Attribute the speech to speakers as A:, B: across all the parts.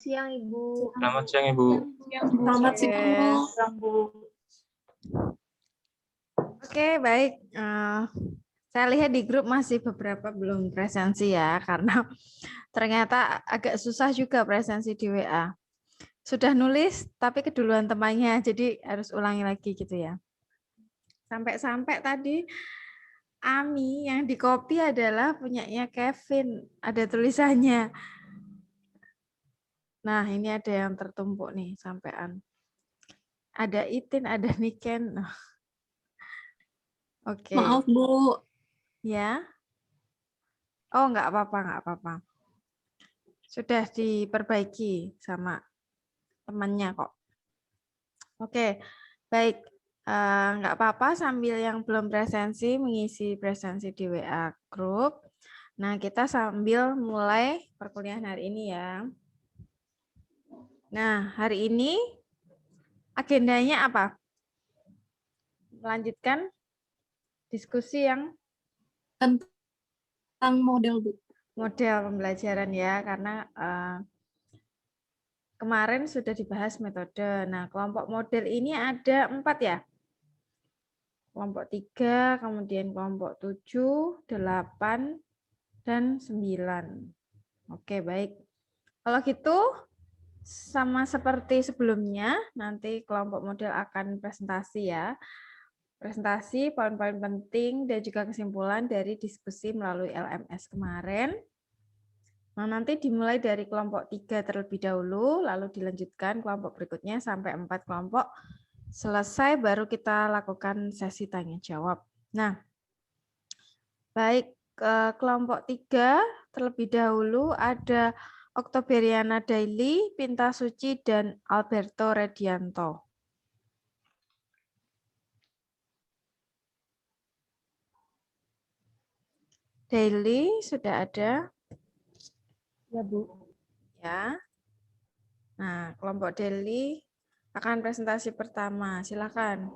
A: siang, Ibu.
B: Selamat siang, Ibu.
C: Selamat siang, Bu.
D: Oke, baik. Saya lihat di grup masih beberapa belum presensi ya, karena ternyata agak susah juga presensi di WA. Sudah nulis, tapi keduluan temannya, jadi harus ulangi lagi gitu ya. Sampai-sampai tadi Ami yang di copy adalah punyanya Kevin, ada tulisannya. Nah, ini ada yang tertumpuk nih sampean. Ada Itin, ada Niken. Nah. Oke.
C: Maaf, Bu.
D: Ya. Oh, enggak apa-apa, enggak apa-apa. Sudah diperbaiki sama temannya kok. Oke, baik. Enggak apa-apa sambil yang belum presensi mengisi presensi di WA Group. Nah, kita sambil mulai perkuliahan hari ini ya. Nah, hari ini agendanya apa? Melanjutkan diskusi yang
C: Tentang model, Bu.
D: model pembelajaran ya, karena kemarin sudah dibahas metode. Nah, kelompok model ini ada 4 ya. Kelompok 3, kemudian kelompok 7, 8, dan 9. Oke, baik. Kalau gitu, sama seperti sebelumnya, nanti kelompok model akan presentasi ya. Presentasi, poin-poin penting, dan juga kesimpulan dari diskusi melalui LMS kemarin. Nah, nanti dimulai dari kelompok 3 terlebih dahulu, lalu dilanjutkan kelompok berikutnya sampai 4 kelompok. Selesai, baru kita lakukan sesi tanya-jawab. Nah, baik, kelompok 3 terlebih dahulu ada Oktoberiana Daily, Pinta Suci, dan Alberto Redianto. Daily sudah ada?
A: Ya, Bu.
D: Ya. Nah, kelompok Daily akan presentasi pertama. Silakan.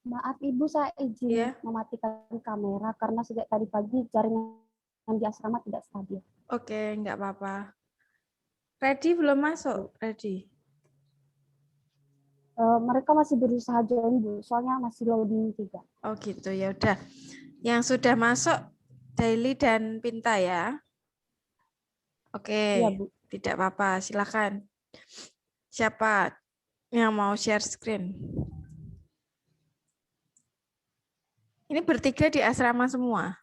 A: Maaf, Ibu, saya izin
D: Ya.
A: mematikan kamera karena sejak tadi pagi jaringan di asrama tidak stabil.
D: Oke, enggak apa-apa. Ready belum masuk? Ready.
A: Mereka masih berusaha join, Bu, soalnya masih loading juga.
D: Oh gitu, ya udah. Yang sudah masuk Daily dan Pinta ya. Oke,
A: Iya, Bu.
D: tidak apa-apa. Silakan. Siapa yang mau share screen? Ini bertiga di asrama semua.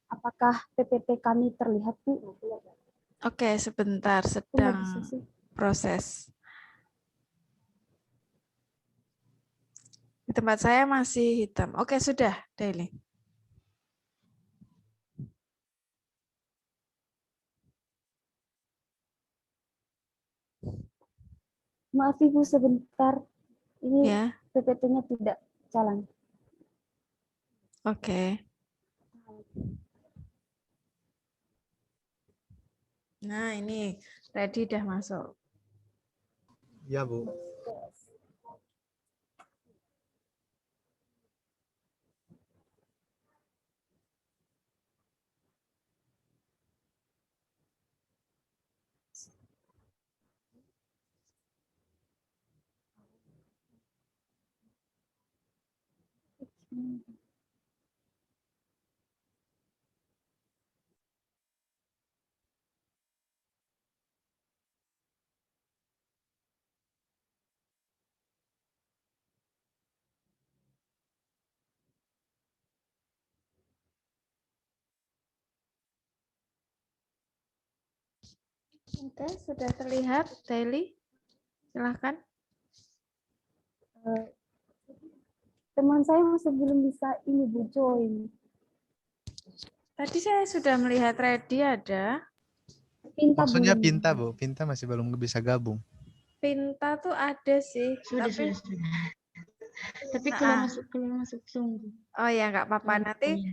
A: Apakah PPT kami terlihat, Bu?
D: Oke, sebentar,
A: Kok nggak
D: sedang
A: bisa sih?
D: proses. Di tempat saya masih hitam. Oke, sudah, Daily.
A: Maaf, Ibu, sebentar. Ini
D: Ya,
A: PPT-nya tidak jalan.
D: oke. Nah, ini ready dah masuk.
B: Ya, Bu.
D: Oke, sudah terlihat Daily. Silahkan.
A: Teman saya masih belum bisa ini, Bu, join.
D: Tadi saya sudah melihat ready ada.
A: Pinta
B: Maksudnya
A: belum.
B: Pinta, Bu. Pinta masih belum bisa gabung.
D: Pinta tuh ada sih.
C: Sudah. Tapi
D: Nah,
C: keluar masuk sungguh.
D: oh ya, nggak apa-apa. Nanti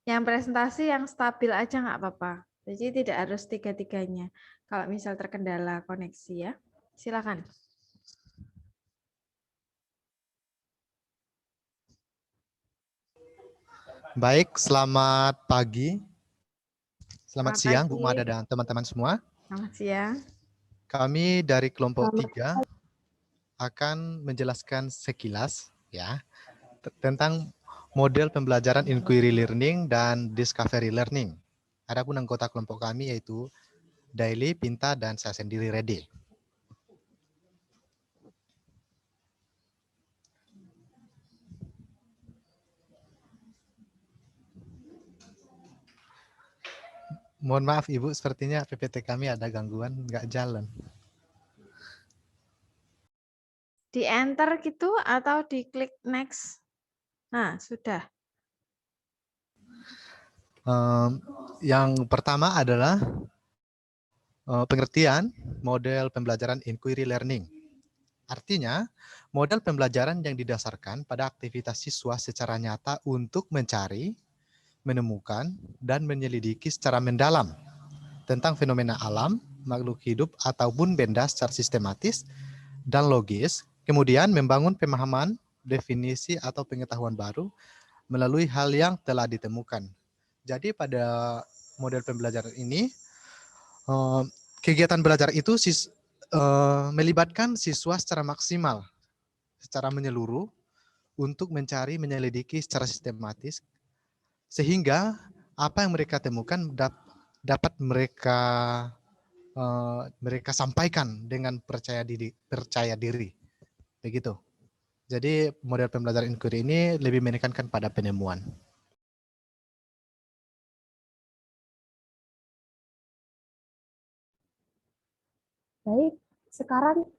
D: yang presentasi yang stabil aja nggak apa-apa. Jadi tidak harus tiga-tiganya. Kalau misal terkendala koneksi ya. Silakan.
B: Baik, selamat pagi. Selamat siang, Bu
D: pagi.
B: Mada dan teman-teman semua.
D: Selamat siang.
B: Kami dari kelompok
A: Selamat
B: 3 akan menjelaskan sekilas ya tentang model pembelajaran inquiry learning dan discovery learning. Adapun anggota kelompok kami yaitu Daily, Pinta, dan saya sendiri Rede. Mohon maaf Ibu, sepertinya PPT kami ada gangguan, nggak jalan.
D: Di enter gitu atau di klik next? Nah, sudah.
B: Yang pertama adalah pengertian model pembelajaran inquiry learning. Artinya, model pembelajaran yang didasarkan pada aktivitas siswa secara nyata untuk mencari, menemukan, dan menyelidiki secara mendalam tentang fenomena alam, makhluk hidup, ataupun benda secara sistematis dan logis, kemudian membangun pemahaman, definisi, atau pengetahuan baru melalui hal yang telah ditemukan. Jadi pada model pembelajaran ini, kegiatan belajar itu melibatkan siswa secara maksimal, secara menyeluruh, untuk mencari, menyelidiki secara sistematis, sehingga apa yang mereka temukan dapat mereka sampaikan dengan percaya diri, begitu. Jadi model pembelajaran inquiry ini lebih menekankan pada penemuan.
A: Baik, sekarang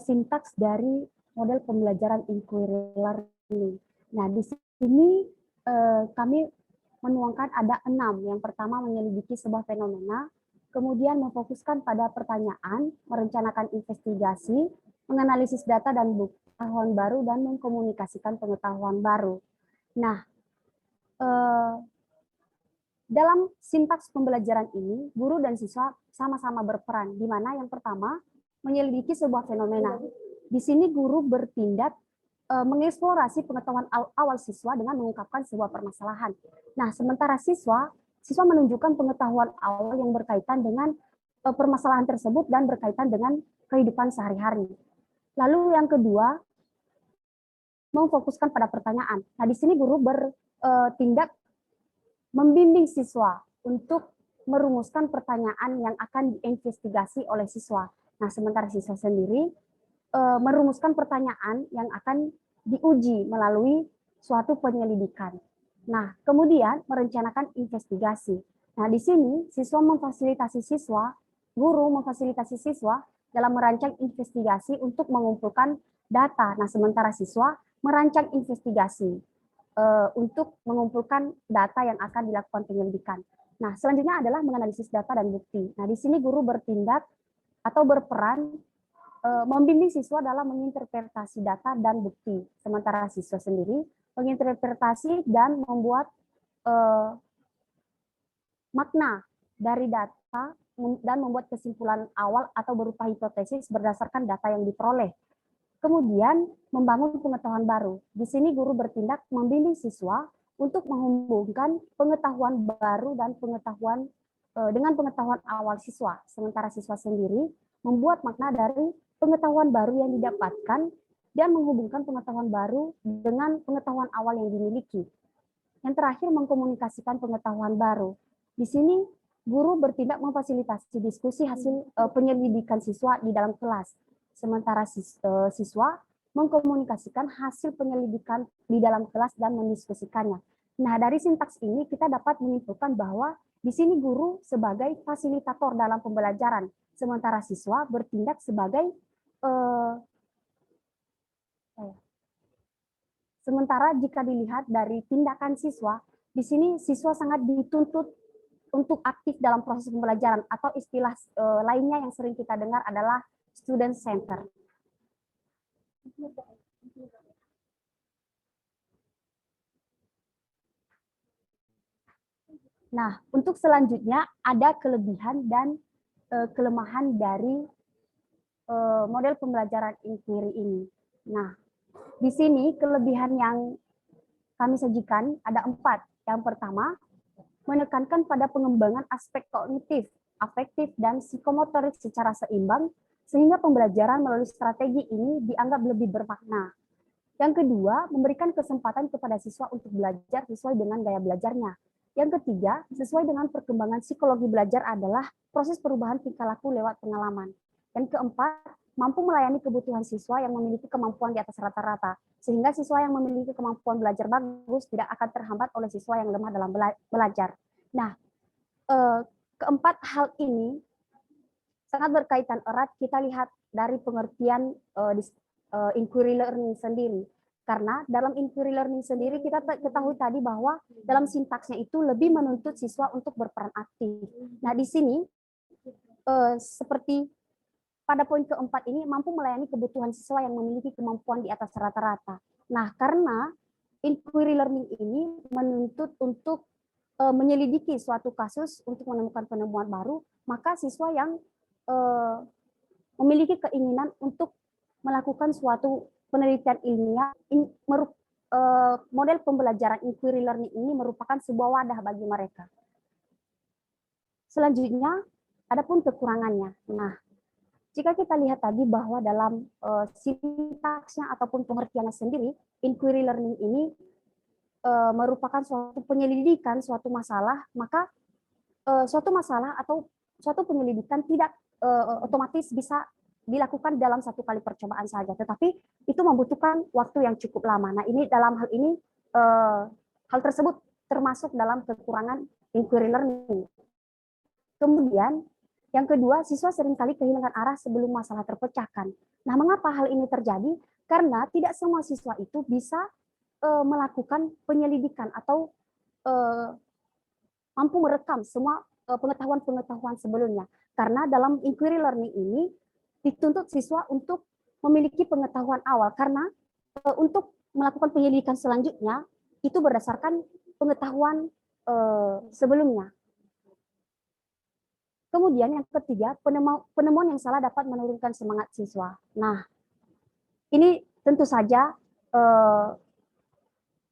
A: sintaks dari model pembelajaran inquiry learning. Nah, di sini kami menuangkan ada 6. Yang pertama menyelidiki sebuah fenomena, kemudian memfokuskan pada pertanyaan, merencanakan investigasi, menganalisis data dan bukti pengetahuan baru, dan mengkomunikasikan pengetahuan baru. Nah, dalam sintaks pembelajaran ini, guru dan siswa sama-sama berperan, di mana yang pertama menyelidiki sebuah fenomena. Di sini guru bertindak mengeksplorasi pengetahuan awal siswa dengan mengungkapkan sebuah permasalahan. Nah, sementara siswa menunjukkan pengetahuan awal yang berkaitan dengan permasalahan tersebut dan berkaitan dengan kehidupan sehari-hari. Lalu yang kedua, memfokuskan pada pertanyaan. Nah, di sini guru bertindak membimbing siswa untuk merumuskan pertanyaan yang akan diinvestigasi oleh siswa. Nah, sementara siswa sendiri merumuskan pertanyaan yang akan diuji melalui suatu penyelidikan. Nah, kemudian merencanakan investigasi. Nah, di sini siswa memfasilitasi siswa, guru memfasilitasi siswa dalam merancang investigasi untuk mengumpulkan data. Nah, sementara siswa merancang investigasi untuk mengumpulkan data yang akan dilakukan penyelidikan. Nah, selanjutnya adalah menganalisis data dan bukti. Nah, di sini guru bertindak atau berperan membimbing siswa dalam menginterpretasi data dan bukti. Sementara siswa sendiri menginterpretasi dan membuat makna dari data dan membuat kesimpulan awal atau berupa hipotesis berdasarkan data yang diperoleh. Kemudian membangun pengetahuan baru. Di sini guru bertindak membimbing siswa untuk menghubungkan pengetahuan baru dan pengetahuan dengan pengetahuan awal siswa. Sementara siswa sendiri membuat makna dari pengetahuan baru yang didapatkan dan menghubungkan pengetahuan baru dengan pengetahuan awal yang dimiliki. Yang terakhir, mengkomunikasikan pengetahuan baru. Di sini guru bertindak memfasilitasi diskusi hasil penyelidikan siswa di dalam kelas. Sementara siswa mengkomunikasikan hasil penyelidikan di dalam kelas dan mendiskusikannya. Nah, dari sintaks ini kita dapat menyimpulkan bahwa di sini guru sebagai fasilitator dalam pembelajaran, sementara siswa bertindak sebagai sementara jika dilihat dari tindakan siswa, di sini siswa sangat dituntut untuk aktif dalam proses pembelajaran, atau istilah lainnya yang sering kita dengar adalah student center. Nah, untuk selanjutnya ada kelebihan dan kelemahan dari model pembelajaran inquiry ini. Nah, di sini kelebihan yang kami sajikan ada 4. Yang pertama, menekankan pada pengembangan aspek kognitif, afektif, dan psikomotorik secara seimbang, sehingga pembelajaran melalui strategi ini dianggap lebih bermakna. Yang kedua, memberikan kesempatan kepada siswa untuk belajar sesuai dengan gaya belajarnya. Yang ketiga, sesuai dengan perkembangan psikologi belajar adalah proses perubahan tingkah laku lewat pengalaman. Yang keempat, mampu melayani kebutuhan siswa yang memiliki kemampuan di atas rata-rata, sehingga siswa yang memiliki kemampuan belajar bagus tidak akan terhambat oleh siswa yang lemah dalam belajar. Nah, keempat hal ini sangat berkaitan erat kita lihat dari pengertian inquiry learning sendiri. Karena dalam inquiry learning sendiri kita ketahui tadi bahwa dalam sintaksnya itu lebih menuntut siswa untuk berperan aktif. Nah, di sini seperti pada poin keempat ini mampu melayani kebutuhan siswa yang memiliki kemampuan di atas rata-rata. Nah, karena inquiry learning ini menuntut untuk menyelidiki suatu kasus untuk menemukan penemuan baru, maka siswa yang memiliki keinginan untuk melakukan suatu penelitian ilmiah, model pembelajaran inquiry learning ini merupakan sebuah wadah bagi mereka. Selanjutnya, adapun kekurangannya. Nah, jika kita lihat tadi bahwa dalam sintaksnya ataupun pengertiannya sendiri, inquiry learning ini merupakan suatu penyelidikan suatu masalah, maka suatu masalah atau suatu penyelidikan tidak otomatis bisa dilakukan dalam satu kali percobaan saja, tetapi itu membutuhkan waktu yang cukup lama. Nah, ini dalam hal ini hal tersebut termasuk dalam kekurangan inquiry learning. Kemudian yang kedua, siswa seringkali kehilangan arah sebelum masalah terpecahkan. Nah, mengapa hal ini terjadi? Karena tidak semua siswa itu bisa melakukan penyelidikan atau mampu merekam semua pengetahuan-pengetahuan sebelumnya. Karena dalam inquiry learning ini dituntut siswa untuk memiliki pengetahuan awal, karena untuk melakukan penyelidikan selanjutnya itu berdasarkan pengetahuan sebelumnya. Kemudian yang ketiga, penemuan yang salah dapat menurunkan semangat siswa. Nah, ini tentu saja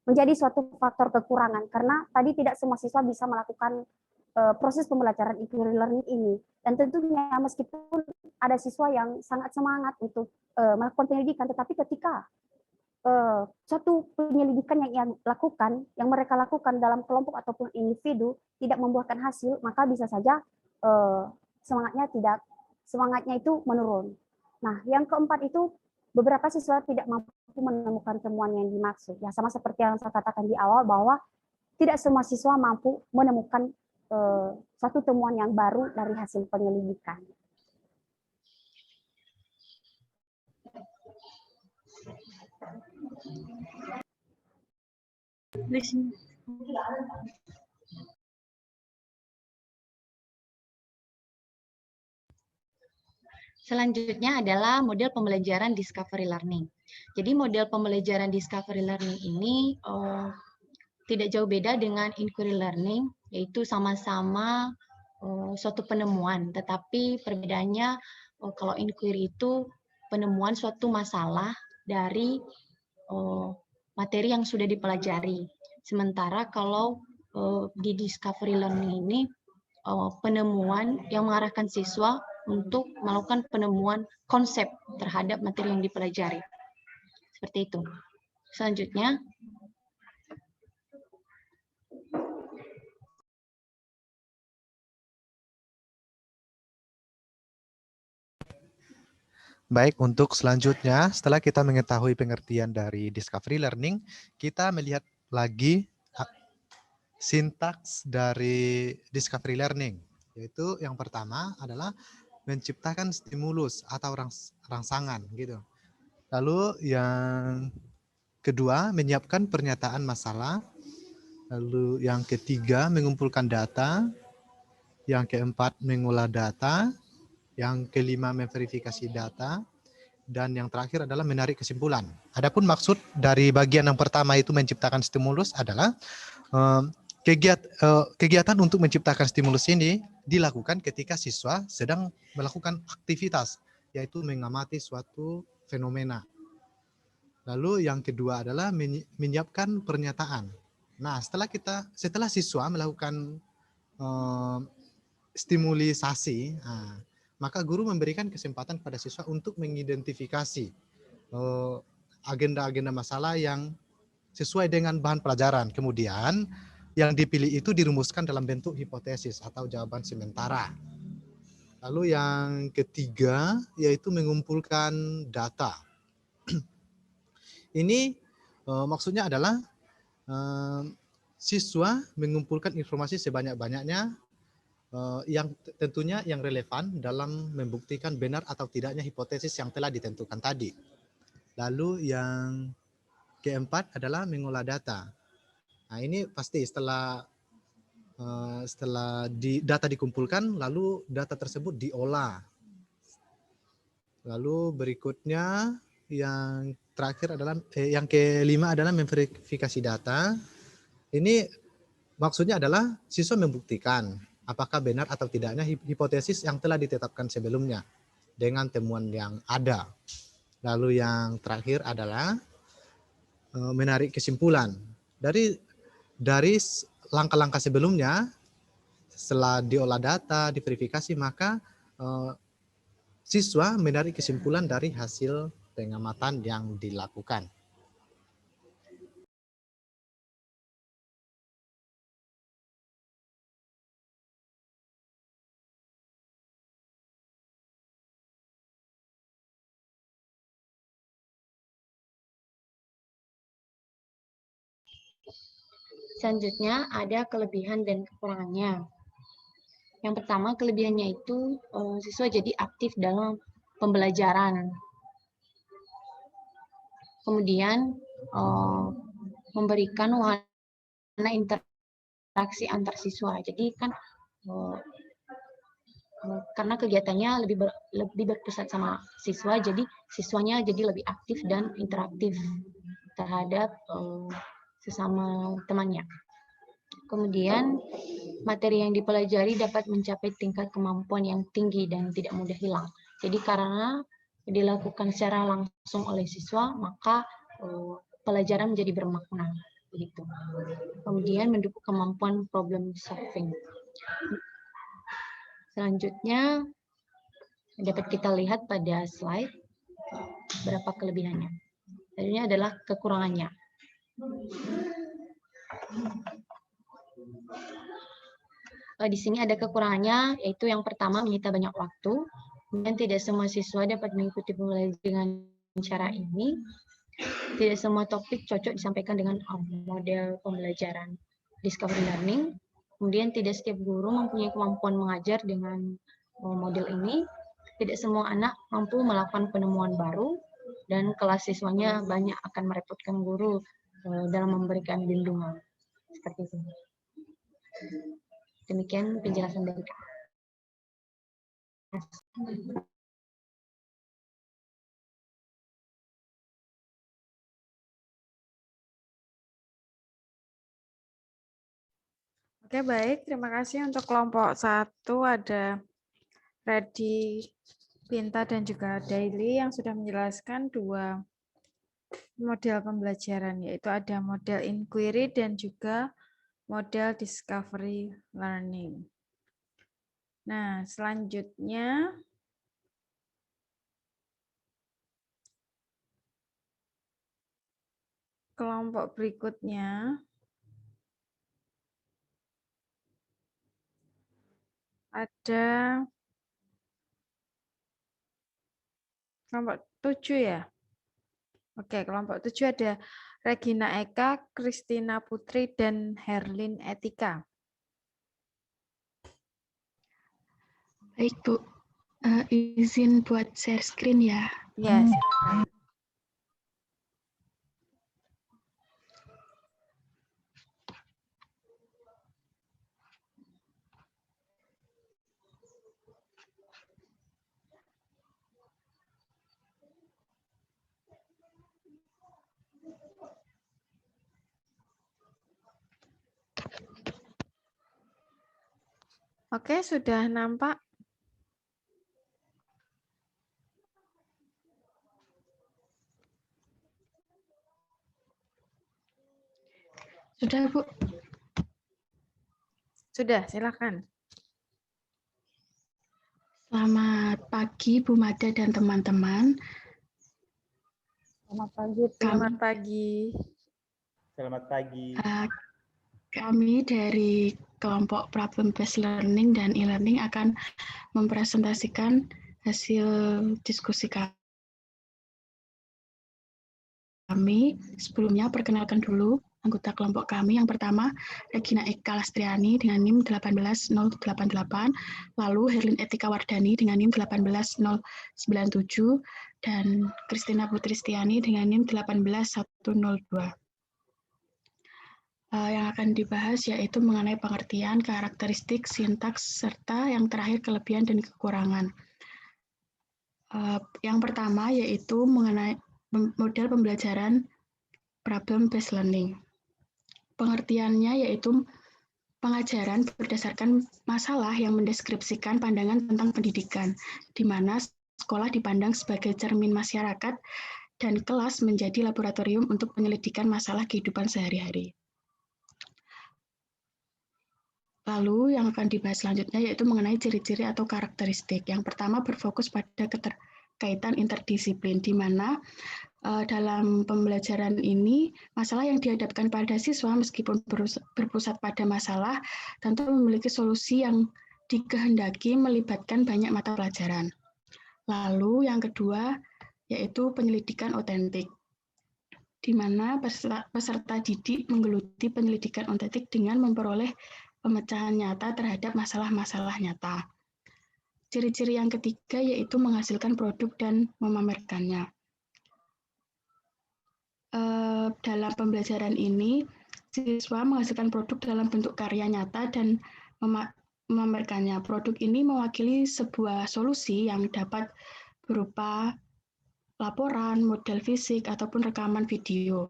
A: menjadi suatu faktor kekurangan, karena tadi tidak semua siswa bisa melakukan proses pembelajaran inquiry learning ini. Dan tentunya meskipun ada siswa yang sangat semangat untuk melakukan penyelidikan, tetapi ketika suatu penyelidikan yang mereka lakukan dalam kelompok ataupun individu tidak membuahkan hasil, maka bisa saja semangatnya itu menurun. Nah, yang keempat itu beberapa siswa tidak mampu menemukan temuan yang dimaksud. Ya, sama seperti yang saya katakan di awal bahwa tidak semua siswa mampu menemukan satu temuan yang baru dari hasil penyelidikan.
E: Selanjutnya adalah model pembelajaran discovery learning. Jadi model pembelajaran discovery learning ini tidak jauh beda dengan inquiry learning, yaitu sama-sama suatu penemuan, tetapi perbedaannya kalau inquiry itu penemuan suatu masalah dari materi yang sudah dipelajari. Sementara kalau di discovery learning ini penemuan yang mengarahkan siswa untuk melakukan penemuan konsep terhadap materi yang dipelajari. Seperti itu. Selanjutnya,
B: baik, untuk selanjutnya, setelah kita mengetahui pengertian dari discovery learning, kita melihat lagi sintaks dari discovery learning, yaitu yang pertama adalah menciptakan stimulus atau rangsangan gitu. Lalu yang kedua, menyiapkan pernyataan masalah. Lalu yang ketiga, mengumpulkan data. Yang keempat, mengolah data. Yang kelima, memverifikasi data. Dan yang terakhir adalah menarik kesimpulan. Adapun maksud dari bagian yang pertama itu menciptakan stimulus adalah kegiatan untuk menciptakan stimulus ini dilakukan ketika siswa sedang melakukan aktivitas, yaitu mengamati suatu fenomena. Lalu yang kedua adalah menyiapkan pernyataan. Nah, setelah siswa melakukan stimulisasi, maka guru memberikan kesempatan kepada siswa untuk mengidentifikasi agenda-agenda masalah yang sesuai dengan bahan pelajaran. Kemudian yang dipilih itu dirumuskan dalam bentuk hipotesis atau jawaban sementara. Lalu yang ketiga yaitu mengumpulkan data. Ini maksudnya adalah siswa mengumpulkan informasi sebanyak-banyaknya yang tentunya yang relevan dalam membuktikan benar atau tidaknya hipotesis yang telah ditentukan tadi. Lalu yang keempat adalah mengolah data. Nah, ini pasti setelah data dikumpulkan, lalu data tersebut diolah. Lalu berikutnya yang terakhir adalah yang kelima adalah memverifikasi data. Ini maksudnya adalah siswa membuktikan apakah benar atau tidaknya hipotesis yang telah ditetapkan sebelumnya dengan temuan yang ada. Lalu yang terakhir adalah menarik kesimpulan dari langkah-langkah sebelumnya. Setelah diolah data, diverifikasi, maka siswa menarik kesimpulan dari hasil pengamatan yang dilakukan.
E: Selanjutnya ada kelebihan dan kekurangannya. Yang pertama, kelebihannya itu siswa jadi aktif dalam pembelajaran. Kemudian memberikan wahana interaksi antar siswa. Jadi kan karena kegiatannya lebih berpusat sama siswa, jadi siswanya jadi lebih aktif dan interaktif terhadap sesama temannya. Kemudian materi yang dipelajari dapat mencapai tingkat kemampuan yang tinggi dan tidak mudah hilang. Jadi karena dilakukan secara langsung oleh siswa, maka pelajaran menjadi bermakna. Begitu. Kemudian mendukung kemampuan problem solving. Selanjutnya dapat kita lihat pada slide berapa kelebihannya. Ini adalah kekurangannya. Di sini ada kekurangannya, yaitu yang pertama menyita banyak waktu, dan tidak semua siswa dapat mengikuti pembelajaran dengan cara ini. Tidak semua topik cocok disampaikan dengan model pembelajaran discovery learning. Kemudian tidak setiap guru mempunyai kemampuan mengajar dengan model ini. Tidak semua anak mampu melakukan penemuan baru, dan kelas siswanya banyak akan merepotkan guru dalam memberikan bimbingan. Seperti itu. Demikian penjelasan dari Kak.
D: Oke, baik. Terima kasih untuk kelompok 1 ada Ready, Pinta, dan juga Daily yang sudah menjelaskan 2 model pembelajaran, yaitu ada model inquiry dan juga model discovery learning. Nah, selanjutnya kelompok berikutnya ada kelompok 7 ya. Oke, kelompok 7 ada Regina Eka, Kristina Putri, dan Herlin Etika.
C: Baik, Bu. Izin buat share screen ya.
D: Ya, silakan. Oke, sudah nampak?
C: Sudah, Bu.
D: Sudah, silakan.
C: Selamat pagi, Bu Mada dan teman-teman.
A: Selamat pagi, Bu.
D: Selamat pagi.
F: Selamat pagi.
C: Kami dari kelompok Problem Based Learning dan e-learning akan mempresentasikan hasil diskusi kami. Sebelumnya, perkenalkan dulu anggota kelompok kami. Yang pertama, Regina Eka Lastriani dengan NIM 18088, lalu Herlin Etika Wardani dengan NIM 18097, dan Kristina Putristiani dengan NIM 18102. Yang akan dibahas yaitu mengenai pengertian, karakteristik, sintaks, serta yang terakhir kelebihan dan kekurangan. Yang pertama yaitu mengenai model pembelajaran problem based learning. Pengertiannya yaitu pengajaran berdasarkan masalah yang mendeskripsikan pandangan tentang pendidikan, di mana sekolah dipandang sebagai cermin masyarakat dan kelas menjadi laboratorium untuk penyelidikan masalah kehidupan sehari-hari. Lalu yang akan dibahas selanjutnya yaitu mengenai ciri-ciri atau karakteristik. Yang pertama berfokus pada keterkaitan interdisiplin, di mana dalam pembelajaran ini, masalah yang dihadapkan pada siswa meskipun berpusat pada masalah, tentu memiliki solusi yang dikehendaki melibatkan banyak mata pelajaran. Lalu yang kedua, yaitu penyelidikan otentik, di mana peserta didik menggeluti penyelidikan otentik dengan memperoleh pemecahan nyata terhadap masalah-masalah nyata. Ciri-ciri yang ketiga yaitu menghasilkan produk dan memamerkannya. Dalam pembelajaran ini, siswa menghasilkan produk dalam bentuk karya nyata dan memamerkannya. Produk ini mewakili sebuah solusi yang dapat berupa laporan, model fisik, ataupun rekaman video.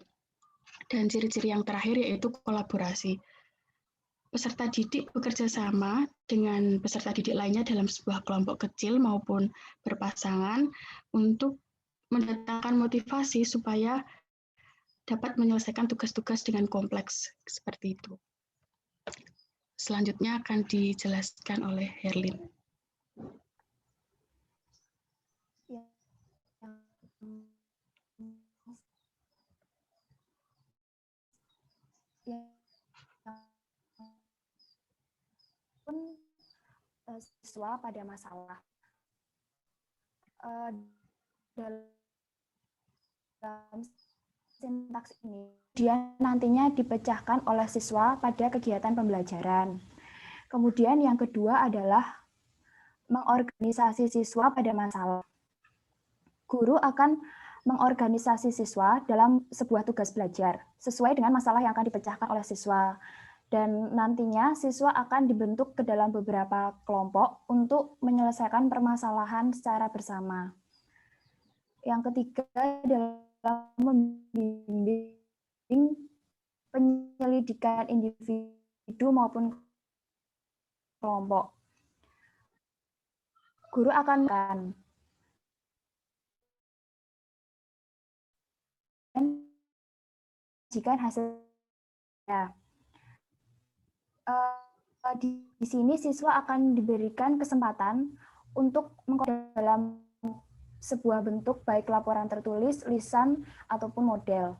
C: Dan ciri-ciri yang terakhir yaitu kolaborasi. Peserta didik bekerja sama dengan peserta didik lainnya dalam sebuah kelompok kecil maupun berpasangan untuk mendatangkan motivasi supaya dapat menyelesaikan tugas-tugas dengan kompleks seperti itu. Selanjutnya akan dijelaskan oleh Herlin.
A: Siswa pada masalah. Dalam sintaks ini, dia nantinya dipecahkan oleh siswa pada kegiatan pembelajaran. Kemudian yang kedua adalah mengorganisasi siswa pada masalah. Guru akan mengorganisasi siswa dalam sebuah tugas belajar sesuai dengan masalah yang akan dipecahkan oleh siswa. Dan nantinya siswa akan dibentuk ke dalam beberapa kelompok untuk menyelesaikan permasalahan secara bersama. Yang ketiga adalah membimbing penyelidikan individu maupun kelompok. Guru akan jika hasilnya. Di sini siswa akan diberikan kesempatan untuk mengkode dalam sebuah bentuk baik laporan tertulis, lisan, ataupun model.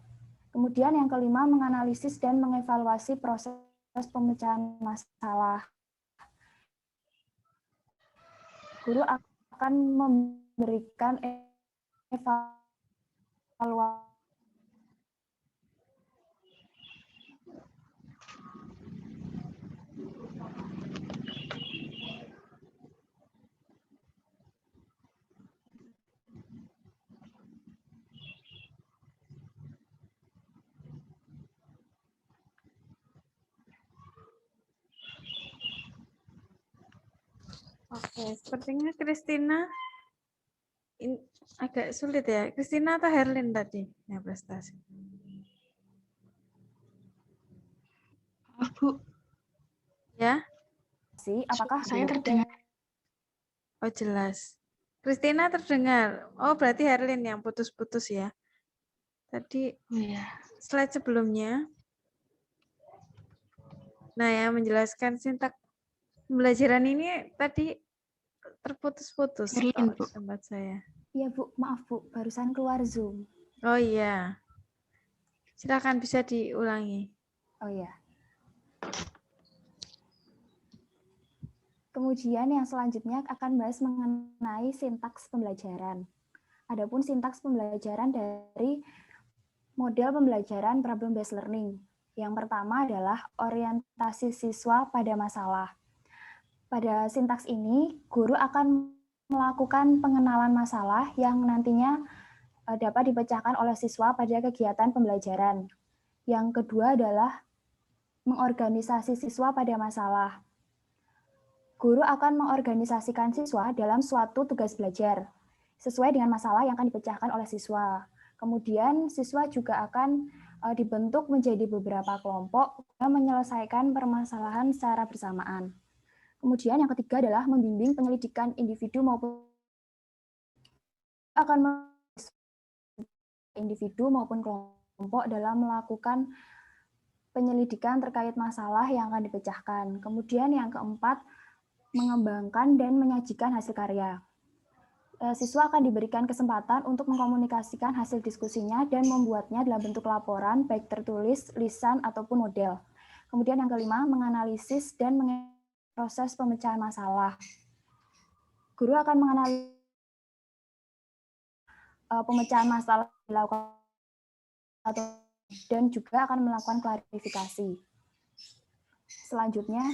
A: Kemudian yang kelima, menganalisis dan mengevaluasi proses pemecahan masalah. Guru akan memberikan evaluasi
D: Oke, sepertinya Kristina ini agak sulit ya. Kristina atau Herlin tadi yang prestasi?
C: Bu.
D: Ya?
A: Apakah
C: saya terdengar?
D: Oh, jelas. Kristina terdengar. Oh, berarti Herlin yang putus-putus ya. Tadi
C: Oh, ya.
D: slide sebelumnya Nah, yang menjelaskan sintaks pembelajaran ini tadi terputus-putus
C: Erlin,
D: kalau
C: Bu.
D: di tempat saya.
A: Iya Bu, maaf Bu, barusan keluar Zoom.
D: Oh iya. Silakan bisa diulangi.
A: Oh iya. Kemudian yang selanjutnya akan bahas mengenai sintaks pembelajaran. Adapun sintaks pembelajaran dari model pembelajaran problem-based learning. Yang pertama adalah orientasi siswa pada masalah. Pada sintaks ini, guru akan melakukan pengenalan masalah yang nantinya dapat dipecahkan oleh siswa pada kegiatan pembelajaran. Yang kedua adalah mengorganisasi siswa pada masalah. Guru akan mengorganisasikan siswa dalam suatu tugas belajar, sesuai dengan masalah yang akan dipecahkan oleh siswa. Kemudian siswa juga akan dibentuk menjadi beberapa kelompok yang menyelesaikan permasalahan secara bersamaan. Kemudian yang ketiga adalah membimbing penyelidikan individu maupun kelompok dalam melakukan penyelidikan terkait masalah yang akan dipecahkan. Kemudian yang keempat, mengembangkan dan menyajikan hasil karya. Siswa akan diberikan kesempatan untuk mengkomunikasikan hasil diskusinya dan membuatnya dalam bentuk laporan, baik tertulis, lisan, ataupun model. Kemudian yang kelima, menganalisis dan proses pemecahan masalah. Guru akan menganalisis pemecahan masalah dilakukan dan juga akan melakukan klarifikasi. Selanjutnya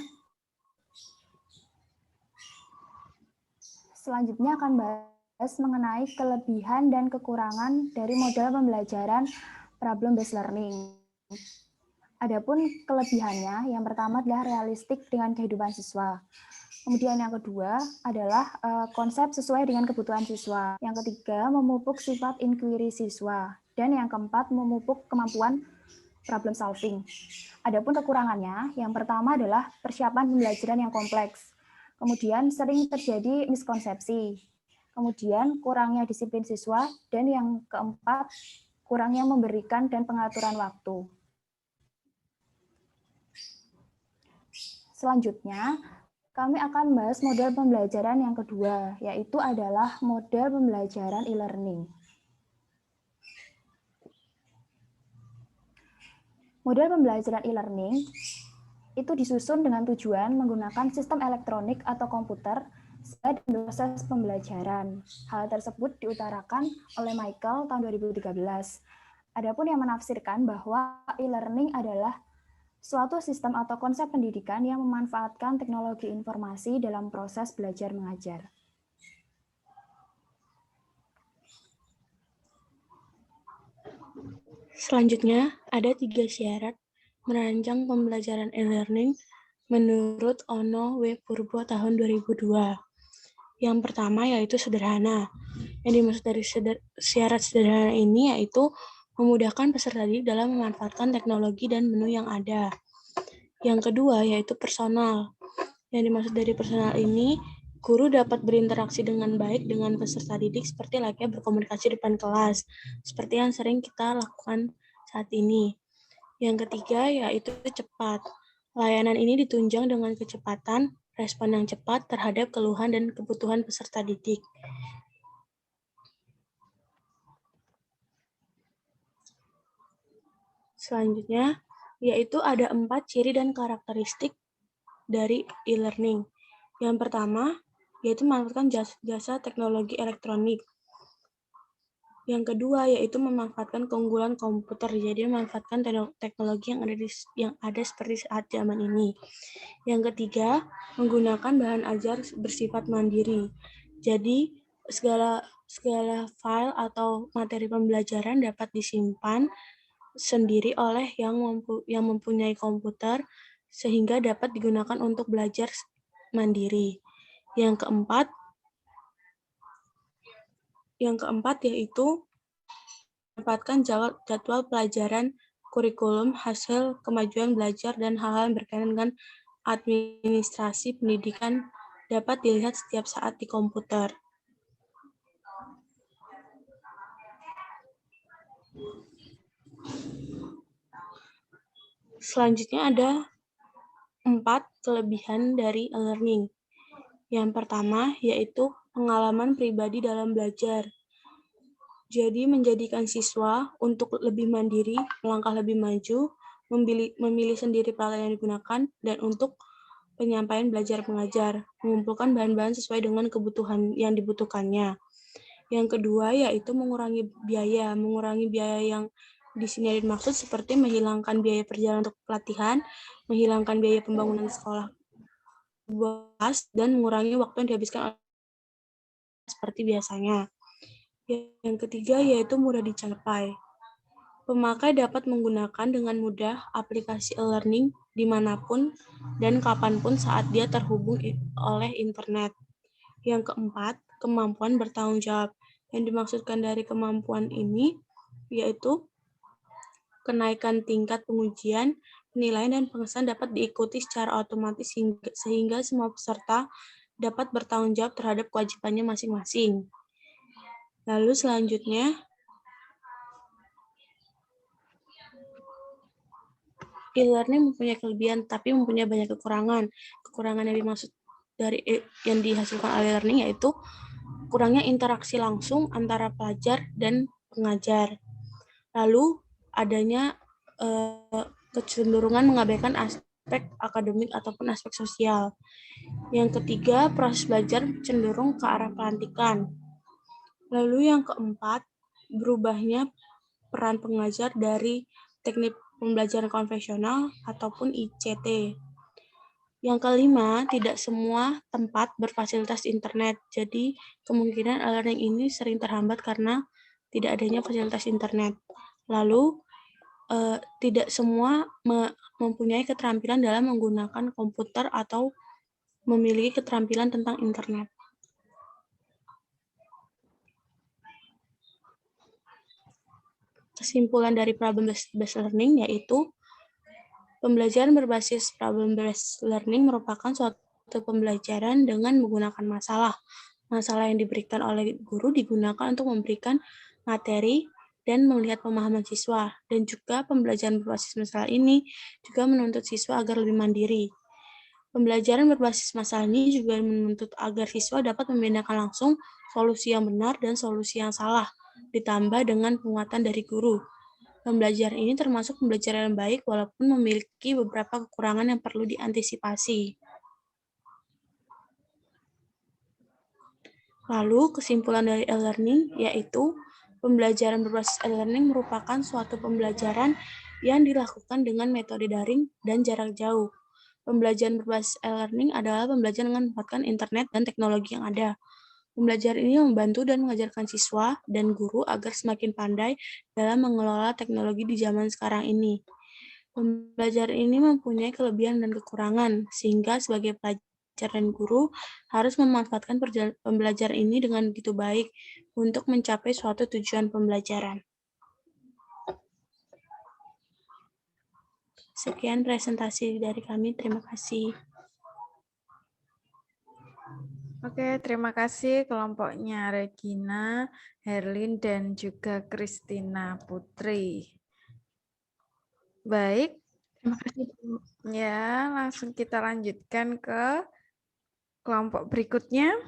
A: akan bahas mengenai kelebihan dan kekurangan dari model pembelajaran problem-based learning. Adapun kelebihannya, yang pertama adalah realistik dengan kehidupan siswa. Kemudian yang kedua adalah konsep sesuai dengan kebutuhan siswa. Yang ketiga, memupuk sifat inquiry siswa. Dan yang keempat, memupuk kemampuan problem solving. Adapun kekurangannya, yang pertama adalah persiapan pembelajaran yang kompleks. Kemudian sering terjadi miskonsepsi. Kemudian kurangnya disiplin siswa. Dan yang keempat, kurangnya memberikan dan pengaturan waktu. Selanjutnya, kami akan bahas model pembelajaran yang kedua, yaitu adalah model pembelajaran e-learning. Model pembelajaran e-learning itu disusun dengan tujuan menggunakan sistem elektronik atau komputer sebagai proses pembelajaran. Hal tersebut diutarakan oleh Michael tahun 2013. Adapun yang menafsirkan bahwa e-learning adalah suatu sistem atau konsep pendidikan yang memanfaatkan teknologi informasi dalam proses belajar mengajar.
C: Selanjutnya, ada 3 syarat merancang pembelajaran e-learning menurut Ono W. Purbo tahun 2002. Yang pertama yaitu sederhana. Yang dimaksud dari syarat sederhana ini yaitu memudahkan peserta didik dalam memanfaatkan teknologi dan menu yang ada. Yang kedua yaitu personal. Yang dimaksud dari personal ini, guru dapat berinteraksi dengan baik dengan peserta didik seperti layaknya berkomunikasi di depan kelas, seperti yang sering kita lakukan saat ini. Yang ketiga yaitu cepat. Layanan ini ditunjang dengan kecepatan, respon yang cepat terhadap keluhan dan kebutuhan peserta didik. Selanjutnya, yaitu ada 4 ciri dan karakteristik dari e-learning. Yang pertama, yaitu memanfaatkan jasa teknologi elektronik. Yang kedua, yaitu memanfaatkan keunggulan komputer, jadi memanfaatkan teknologi yang ada seperti saat zaman ini. Yang ketiga, menggunakan bahan ajar bersifat mandiri. Jadi, segala file atau materi pembelajaran dapat disimpan sendiri oleh yang mempunyai komputer, sehingga dapat digunakan untuk belajar mandiri. Yang keempat yaitu menempatkan jadwal pelajaran, kurikulum, hasil kemajuan belajar, dan hal-hal yang berkaitan dengan administrasi pendidikan dapat dilihat setiap saat di komputer. Selanjutnya ada 4 kelebihan dari e-learning. Yang pertama yaitu pengalaman pribadi dalam belajar. Jadi menjadikan siswa untuk lebih mandiri, melangkah lebih maju, memilih sendiri peralatan yang digunakan, dan untuk penyampaian belajar mengajar, mengumpulkan bahan-bahan sesuai dengan kebutuhan yang dibutuhkannya. Yang kedua yaitu mengurangi biaya yang di sini dimaksud seperti menghilangkan biaya perjalanan untuk pelatihan, menghilangkan biaya pembangunan sekolah kelas, dan mengurangi waktu yang dihabiskan seperti biasanya. Yang ketiga yaitu mudah dicapai. Pemakai dapat menggunakan dengan mudah aplikasi e-learning dimanapun dan kapanpun saat dia terhubung oleh internet. Yang keempat, kemampuan bertanggung jawab. Yang dimaksudkan dari kemampuan ini yaitu kenaikan tingkat pengujian, penilaian, dan pengesahan dapat diikuti secara otomatis sehingga semua peserta dapat bertanggung jawab terhadap kewajibannya masing-masing. Lalu selanjutnya, e-learning mempunyai kelebihan tapi mempunyai banyak kekurangan. Kekurangan yang dimaksud dari yang dihasilkan oleh learning yaitu kurangnya interaksi langsung antara pelajar dan pengajar. Lalu adanya kecenderungan mengabaikan aspek akademik ataupun aspek sosial. Yang ketiga, proses belajar cenderung ke arah pelantikan. Lalu yang keempat, berubahnya peran pengajar dari teknik pembelajaran konvensional ataupun ICT. Yang kelima, tidak semua tempat berfasilitas internet. Jadi, kemungkinan e-learning ini sering terhambat karena tidak adanya fasilitas internet. Lalu, tidak semua mempunyai keterampilan dalam menggunakan komputer atau memiliki keterampilan tentang internet. Kesimpulan dari problem-based learning yaitu pembelajaran berbasis problem-based learning merupakan suatu pembelajaran dengan menggunakan masalah. Masalah yang diberikan oleh guru digunakan untuk memberikan materi dan melihat pemahaman siswa. Dan juga pembelajaran berbasis masalah ini juga menuntut siswa agar lebih mandiri. Pembelajaran berbasis masalah ini juga menuntut agar siswa dapat membedakan langsung solusi yang benar dan solusi yang salah, ditambah dengan penguatan dari guru. Pembelajaran ini termasuk pembelajaran yang baik walaupun memiliki beberapa kekurangan yang perlu diantisipasi. Lalu, kesimpulan dari e-learning yaitu pembelajaran berbasis e-learning merupakan suatu pembelajaran yang dilakukan dengan metode daring dan jarak jauh. Pembelajaran berbasis e-learning adalah pembelajaran dengan memanfaatkan internet dan teknologi yang ada. Pembelajaran ini membantu dan mengajarkan siswa dan guru agar semakin pandai dalam mengelola teknologi di zaman sekarang ini. Pembelajaran ini mempunyai kelebihan dan kekurangan, sehingga sebagai pelajar dan guru harus memanfaatkan pembelajaran ini dengan begitu baik untuk mencapai suatu tujuan pembelajaran. Sekian presentasi dari kami, terima kasih.
D: Oke, terima kasih kelompoknya Regina, Herlin, dan juga Christina Putri. Baik.
C: Terima kasih, Bu.
D: Ya, langsung kita lanjutkan ke kelompok berikutnya.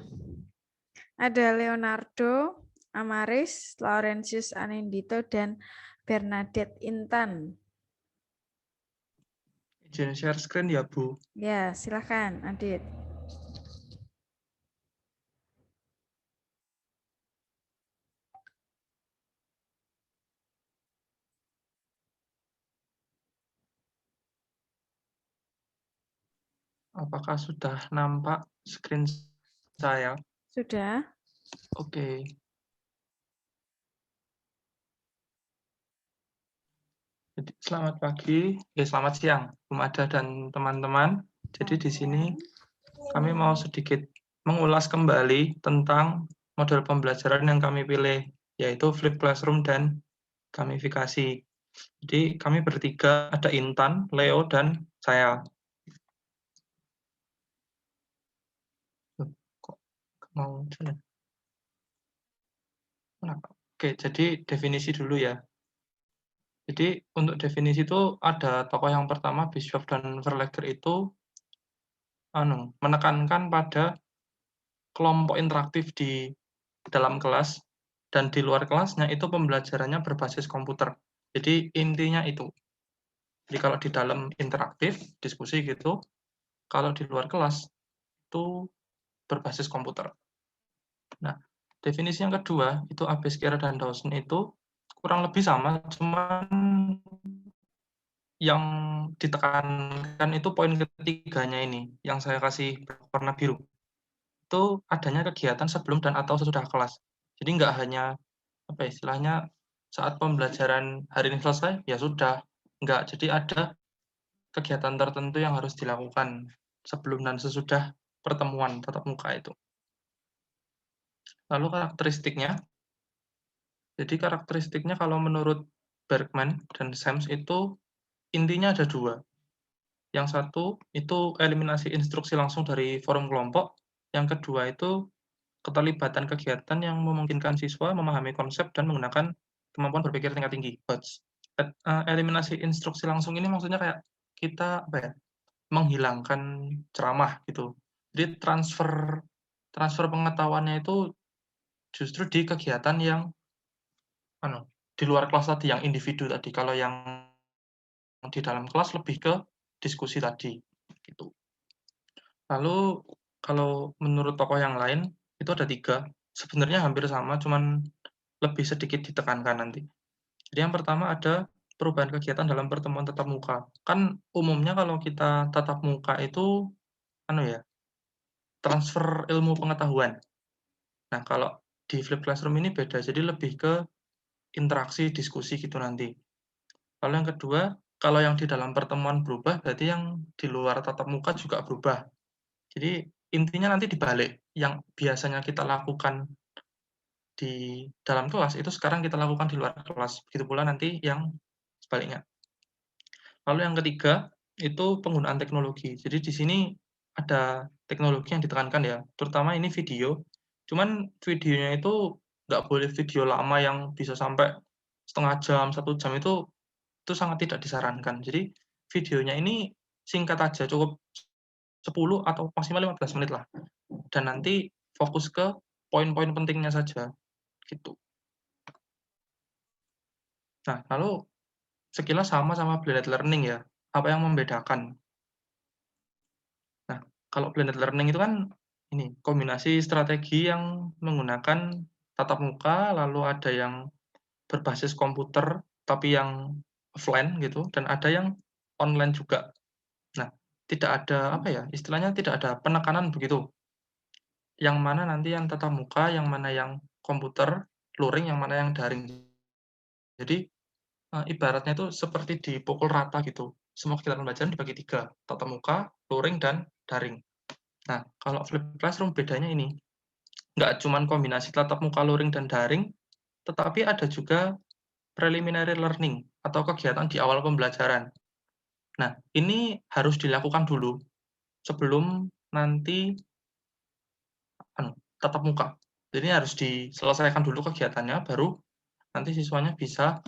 D: Ada Leonardo, Amaris, Laurentius Anindito, dan Bernadette Intan.
F: Izin share screen ya, Bu.
D: Ya, silakan, Adit.
F: Apakah sudah nampak screen saya?
D: Sudah?
F: Oke. Jadi, selamat pagi, selamat siang, Bu Mada dan teman-teman. Jadi di sini kami mau sedikit mengulas kembali tentang model pembelajaran yang kami pilih, yaitu Flipped Classroom dan gamifikasi. Jadi kami bertiga, ada Intan, Leo, dan saya. Mau jalan? Oke, jadi definisi dulu ya. Jadi untuk definisi itu ada tokoh yang pertama, Bishop dan Verlager itu menekankan pada kelompok interaktif di dalam kelas dan di luar kelasnya itu pembelajarannya berbasis komputer. Jadi intinya itu. Jadi kalau di dalam interaktif, diskusi gitu, kalau di luar kelas itu berbasis komputer. Nah, definisi yang kedua itu Abeskera dan Dawson itu kurang lebih sama, cuman yang ditekankan itu poin ketiganya ini, yang saya kasih warna biru. Itu adanya kegiatan sebelum dan atau sesudah kelas. Jadi nggak hanya apa istilahnya saat pembelajaran hari ini selesai ya sudah, nggak. Jadi ada kegiatan tertentu yang harus dilakukan sebelum dan sesudah pertemuan tatap muka itu. Lalu karakteristiknya, jadi karakteristiknya kalau menurut Bergman dan Sams itu intinya ada dua. Yang satu itu eliminasi instruksi langsung dari forum kelompok, yang kedua itu keterlibatan kegiatan yang memungkinkan siswa memahami konsep dan menggunakan kemampuan berpikir tingkat tinggi. Eliminasi instruksi langsung ini maksudnya kayak kita menghilangkan ceramah gitu. Jadi transfer pengetahuannya itu justru di kegiatan yang di luar kelas tadi, yang individu tadi. Kalau yang di dalam kelas lebih ke diskusi tadi gitu. Lalu kalau menurut tokoh yang lain itu ada 3, sebenarnya hampir sama, cuman lebih sedikit ditekankan nanti. Jadi yang pertama ada perubahan kegiatan dalam pertemuan tatap muka. Kan umumnya kalau kita tatap muka itu transfer ilmu pengetahuan. Nah, kalau di Flip Classroom ini beda, jadi lebih ke interaksi, diskusi gitu nanti. Lalu yang kedua, kalau yang di dalam pertemuan berubah, berarti yang di luar tatap muka juga berubah. Jadi intinya nanti dibalik, yang biasanya kita lakukan di dalam kelas, itu sekarang kita lakukan di luar kelas. Begitu pula nanti yang sebaliknya. Lalu yang ketiga, itu penggunaan teknologi. Jadi di sini ada teknologi yang ditekankan ya, terutama ini video. Cuman videonya itu nggak boleh video lama yang bisa sampai setengah jam, 1 jam, itu sangat tidak disarankan. Jadi videonya ini singkat aja, cukup 10 atau maksimal 15 menit lah. Dan nanti fokus ke poin-poin pentingnya saja, gitu. Nah, lalu sekilas sama blended learning ya. Apa yang membedakan? Nah, kalau blended learning itu kan ini kombinasi strategi yang menggunakan tatap muka, lalu ada yang berbasis komputer tapi yang offline gitu, dan ada yang online juga. Nah, tidak ada istilahnya tidak ada penekanan begitu. Yang mana nanti yang tatap muka, yang mana yang komputer, luring, yang mana yang daring. Jadi ibaratnya itu seperti dipukul rata gitu. Semua kegiatan pembelajaran dibagi 3, tatap muka, luring, dan daring. Nah, kalau Flip Classroom bedanya ini, nggak cuma kombinasi tatap muka, luring, dan daring, tetapi ada juga preliminary learning atau kegiatan di awal pembelajaran. Nah, ini harus dilakukan dulu sebelum nanti tatap muka. Jadi harus diselesaikan dulu kegiatannya, baru nanti siswanya bisa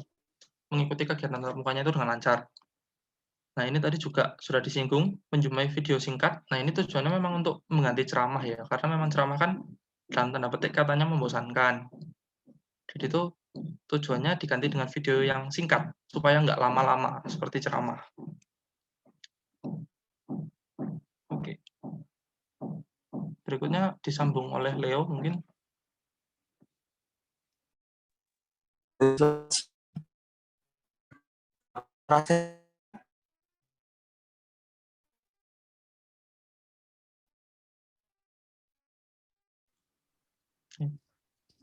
F: mengikuti kegiatan tatap mukanya itu dengan lancar. Nah, ini tadi juga sudah disinggung, menjumpai video singkat. Nah, ini tujuannya memang untuk mengganti ceramah ya, karena memang ceramah kan dalam tanda petik katanya membosankan. Jadi itu tujuannya diganti dengan video yang singkat, supaya nggak lama-lama seperti ceramah. Oke. Berikutnya disambung oleh Leo mungkin.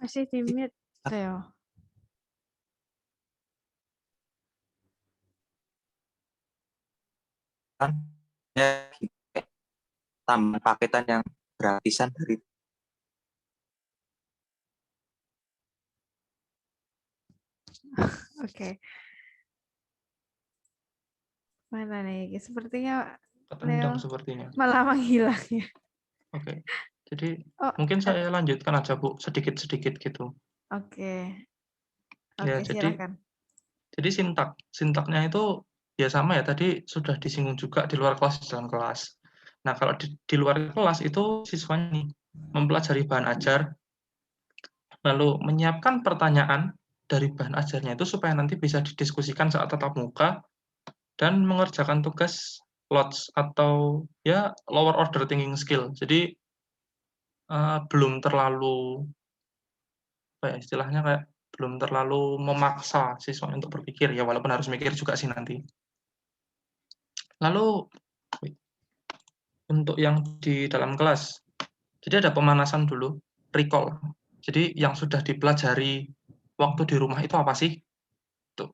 D: Masih di mute, Leo.
G: Tambah paketan yang gratisan dari
D: Oke. Mana nih? Sepertinya
F: Ketendang
D: Leo
F: sepertinya.
D: malah menghilang ya.
F: Oke. Jadi mungkin saya lanjutkan aja Bu, sedikit-sedikit gitu.
D: Oke.
F: Ya,
D: Oke, silakan.
F: Jadi sintaknya itu ya sama ya, tadi sudah disinggung juga di luar kelas, di dalam kelas. Nah, kalau di luar kelas itu siswanya nih, mempelajari bahan ajar, lalu menyiapkan pertanyaan dari bahan ajarnya itu supaya nanti bisa didiskusikan saat tatap muka dan mengerjakan tugas LOTS atau ya lower order thinking skill. Jadi belum terlalu apa ya istilahnya kayak belum terlalu memaksa siswa untuk berpikir ya walaupun harus mikir juga sih nanti. Lalu untuk yang di dalam kelas, jadi ada pemanasan dulu, recall. Jadi yang sudah dipelajari waktu di rumah itu apa sih? Tuh.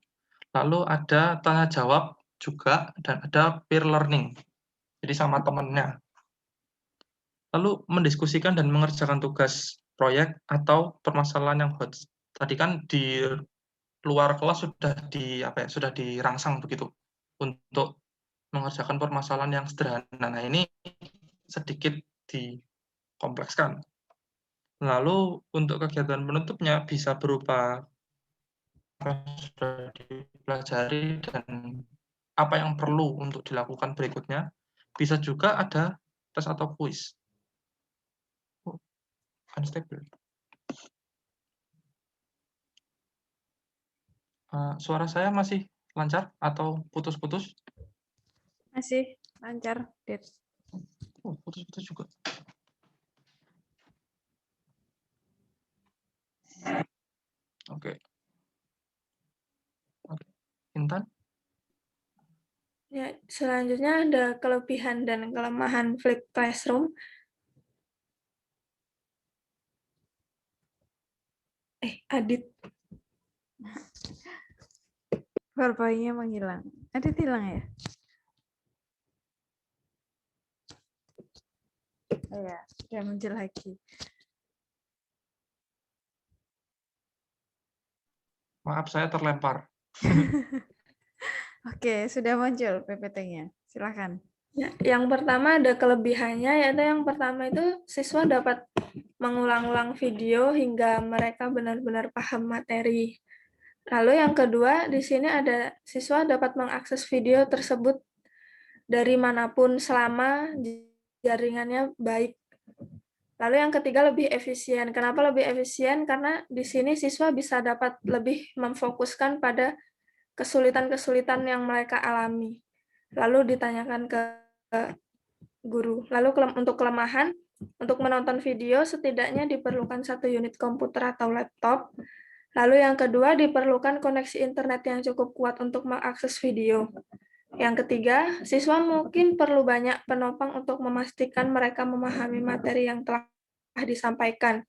F: Lalu ada tanya jawab juga dan ada peer learning. Jadi sama temannya. Lalu mendiskusikan dan mengerjakan tugas proyek atau permasalahan yang hot. Tadi kan di luar kelas sudah dirangsang begitu untuk mengerjakan permasalahan yang sederhana. Nah, ini sedikit dikomplekskan. Lalu untuk kegiatan penutupnya bisa berupa apa yang sudah dipelajari dan apa yang perlu untuk dilakukan berikutnya. Bisa juga ada tes atau kuis. Unstable. Suara saya masih lancar atau putus-putus?
D: Masih lancar, Dit.
F: Oh, putus-putus juga. Oke. Intan?
H: Ya, selanjutnya ada kelebihan dan kelemahan flipped classroom. Adit.
D: PowerPoint-nya menghilang. Adit hilang ya? Oh ya, sudah muncul lagi.
F: Maaf, saya terlempar.
D: Oke, sudah muncul PPT-nya. Silakan.
H: Ya, yang pertama ada kelebihannya, yaitu yang pertama itu siswa dapat mengulang-ulang video hingga mereka benar-benar paham materi. Lalu yang kedua, di sini ada siswa dapat mengakses video tersebut dari manapun selama jaringannya baik. Lalu yang ketiga lebih efisien. Kenapa lebih efisien? Karena di sini siswa bisa dapat lebih memfokuskan pada kesulitan-kesulitan yang mereka alami. Lalu ditanyakan ke guru. Lalu untuk kelemahan, untuk menonton video setidaknya diperlukan 1 unit komputer atau laptop. Lalu yang kedua diperlukan koneksi internet yang cukup kuat untuk mengakses video. Yang ketiga, siswa mungkin perlu banyak penopang untuk memastikan mereka memahami materi yang telah disampaikan.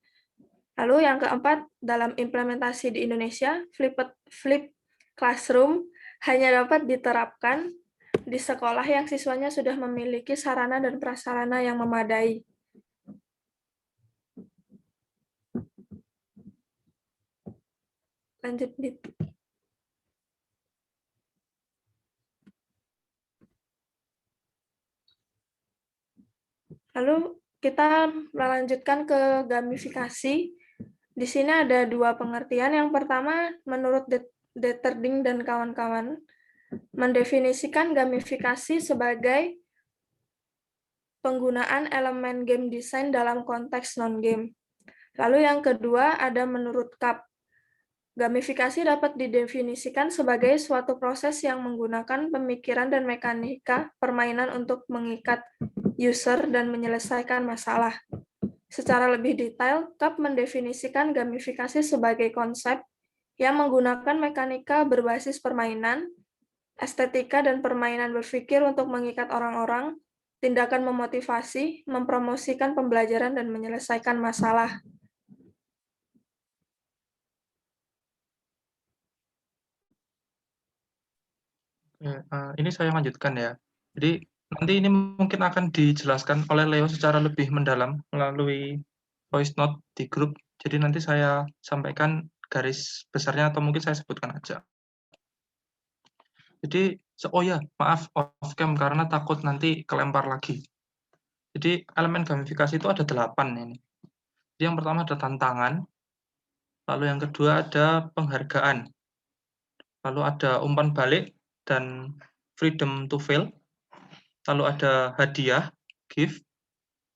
H: Lalu yang keempat, dalam implementasi di Indonesia, flipped classroom hanya dapat diterapkan di sekolah yang siswanya sudah memiliki sarana dan prasarana yang memadai. Lanjut, Dit. Lalu kita melanjutkan ke gamifikasi. Di sini ada 2 pengertian. Yang pertama, menurut Deterding dan kawan-kawan, mendefinisikan gamifikasi sebagai penggunaan elemen game design dalam konteks non-game. Lalu yang kedua ada menurut CAP. Gamifikasi dapat didefinisikan sebagai suatu proses yang menggunakan pemikiran dan mekanika permainan untuk mengikat user dan menyelesaikan masalah. Secara lebih detail, CAP mendefinisikan gamifikasi sebagai konsep yang menggunakan mekanika berbasis permainan, estetika dan permainan berpikir untuk mengikat orang-orang, tindakan memotivasi, mempromosikan pembelajaran dan menyelesaikan masalah.
F: Ini saya lanjutkan ya. Jadi nanti ini mungkin akan dijelaskan oleh Leo secara lebih mendalam melalui voice note di grup. Jadi nanti saya sampaikan garis besarnya atau mungkin saya sebutkan aja. Jadi, oh ya, maaf off cam karena takut nanti kelempar lagi. Jadi elemen gamifikasi itu ada 8 ini. Jadi yang pertama ada tantangan, lalu yang kedua ada penghargaan, lalu ada umpan balik dan freedom to fail, lalu ada hadiah, gift,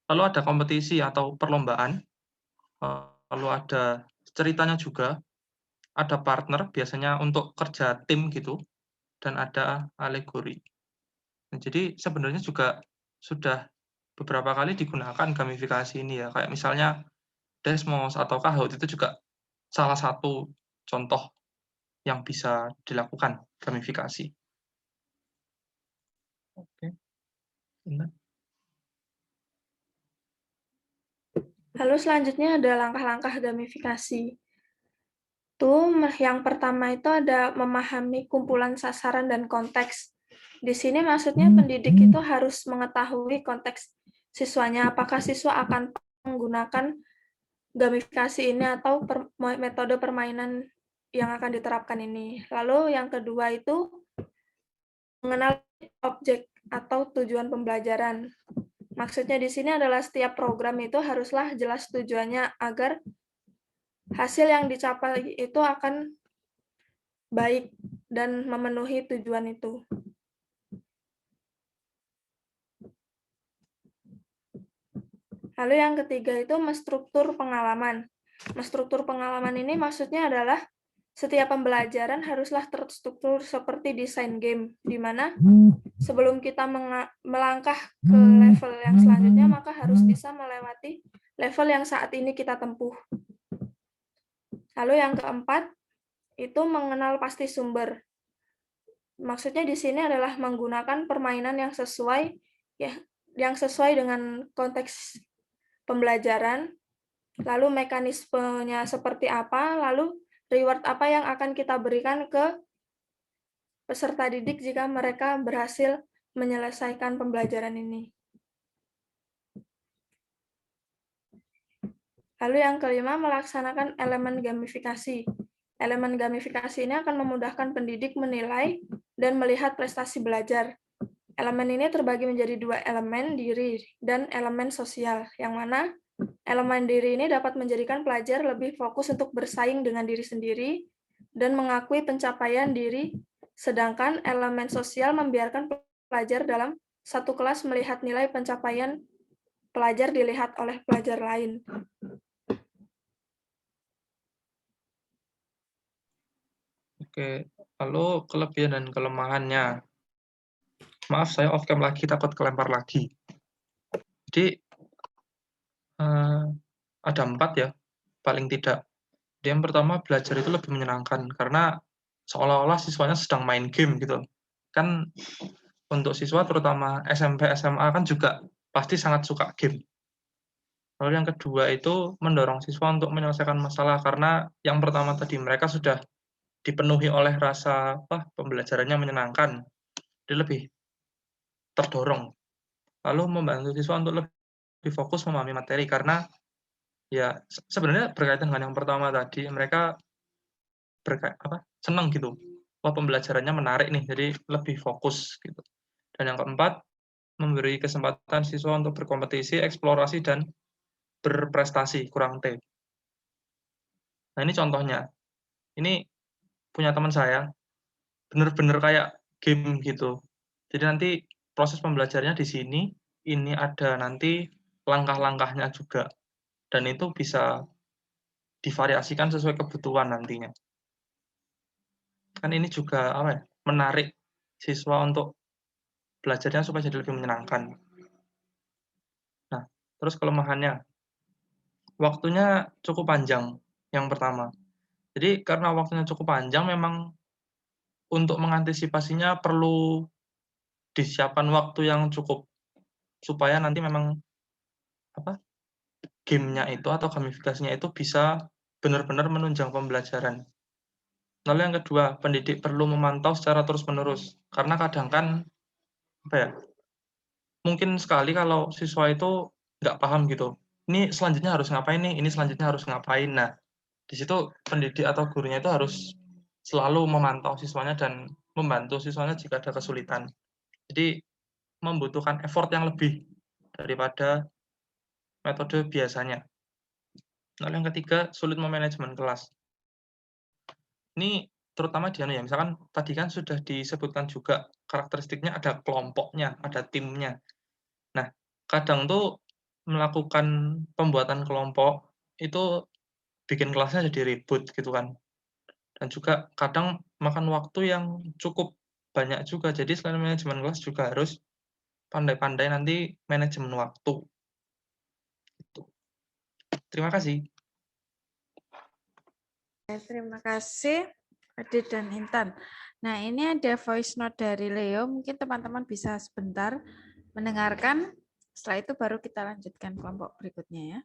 F: lalu ada kompetisi atau perlombaan, lalu ada ceritanya juga, ada partner biasanya untuk kerja tim gitu, dan ada alegori. Nah, jadi sebenarnya juga sudah beberapa kali digunakan gamifikasi ini ya, kayak misalnya Desmos atau Kahoot itu juga salah satu contoh yang bisa dilakukan gamifikasi. Oke. Benar.
H: Lalu selanjutnya ada langkah-langkah gamifikasi. Yang pertama itu ada memahami kumpulan sasaran dan konteks. Di sini maksudnya pendidik itu harus mengetahui konteks siswanya, apakah siswa akan menggunakan gamifikasi ini atau metode permainan yang akan diterapkan ini. Lalu yang kedua itu mengenal objek atau tujuan pembelajaran. Maksudnya di sini adalah setiap program itu haruslah jelas tujuannya agar hasil yang dicapai itu akan baik dan memenuhi tujuan itu. Lalu yang ketiga itu menstruktur pengalaman. Menstruktur pengalaman ini maksudnya adalah setiap pembelajaran haruslah terstruktur seperti desain game, di mana sebelum kita melangkah ke level yang selanjutnya, maka harus bisa melewati level yang saat ini kita tempuh. Lalu yang keempat, itu mengenal pasti sumber. Maksudnya di sini adalah menggunakan permainan yang sesuai dengan konteks pembelajaran, lalu mekanismenya seperti apa, lalu reward apa yang akan kita berikan ke peserta didik jika mereka berhasil menyelesaikan pembelajaran ini. Lalu yang kelima, melaksanakan elemen gamifikasi. Elemen gamifikasi ini akan memudahkan pendidik menilai dan melihat prestasi belajar. Elemen ini terbagi menjadi dua elemen, diri dan elemen sosial, yang mana elemen diri ini dapat menjadikan pelajar lebih fokus untuk bersaing dengan diri sendiri dan mengakui pencapaian diri, sedangkan elemen sosial membiarkan pelajar dalam satu kelas melihat nilai pencapaian pelajar dilihat oleh pelajar lain.
F: Oke, lalu kelebihan dan kelemahannya. Maaf, saya off cam lagi, takut kelempar lagi. Jadi, ada 4 ya, paling tidak. Jadi yang pertama, belajar itu lebih menyenangkan, karena seolah-olah siswanya sedang main game gitu. Kan untuk siswa, terutama SMP, SMA, kan juga pasti sangat suka game. Lalu yang kedua itu mendorong siswa untuk menyelesaikan masalah, karena yang pertama tadi, mereka sudah dipenuhi oleh rasa pembelajarannya menyenangkan, dia lebih terdorong. Lalu membantu siswa untuk lebih fokus memahami materi, karena ya sebenarnya berkaitan dengan yang pertama tadi, mereka senang gitu. Wah, pembelajarannya menarik nih, jadi lebih fokus gitu. Dan yang keempat, memberi kesempatan siswa untuk berkompetisi, eksplorasi, dan berprestasi, kurang T. Nah, ini contohnya. Ini punya teman saya, bener-bener kayak game gitu. Jadi nanti proses pembelajarannya di sini, ini ada nanti langkah-langkahnya juga. Dan itu bisa divariasikan sesuai kebutuhan nantinya. Kan ini juga menarik siswa untuk belajarnya supaya jadi lebih menyenangkan. Nah, terus kelemahannya. Waktunya cukup panjang, yang pertama. Jadi karena waktunya cukup panjang, memang untuk mengantisipasinya perlu disiapkan waktu yang cukup, supaya nanti memang game-nya itu atau gamifikasinya itu bisa benar-benar menunjang pembelajaran. Lalu yang kedua, pendidik perlu memantau secara terus-menerus, karena kadang kan mungkin sekali kalau siswa itu nggak paham gitu. Ini selanjutnya harus ngapain nih? Ini selanjutnya harus ngapain? Nah, di situ pendidik atau gurunya itu harus selalu memantau siswanya dan membantu siswanya jika ada kesulitan. Jadi membutuhkan effort yang lebih daripada metode biasanya. Lalu yang ketiga, sulit memanajemen kelas. Ini terutama di misalkan tadi kan sudah disebutkan juga karakteristiknya, ada kelompoknya, ada timnya. Nah, kadang tuh melakukan pembuatan kelompok itu bikin kelasnya jadi ribut gitu kan. Dan juga kadang makan waktu yang cukup banyak juga. Jadi selain manajemen kelas juga harus pandai-pandai nanti manajemen waktu. Gitu. Terima kasih.
D: Terima kasih Adit dan Intan. Nah, ini ada voice note dari Leo. Mungkin teman-teman bisa sebentar mendengarkan. Setelah itu baru kita lanjutkan kelompok berikutnya ya.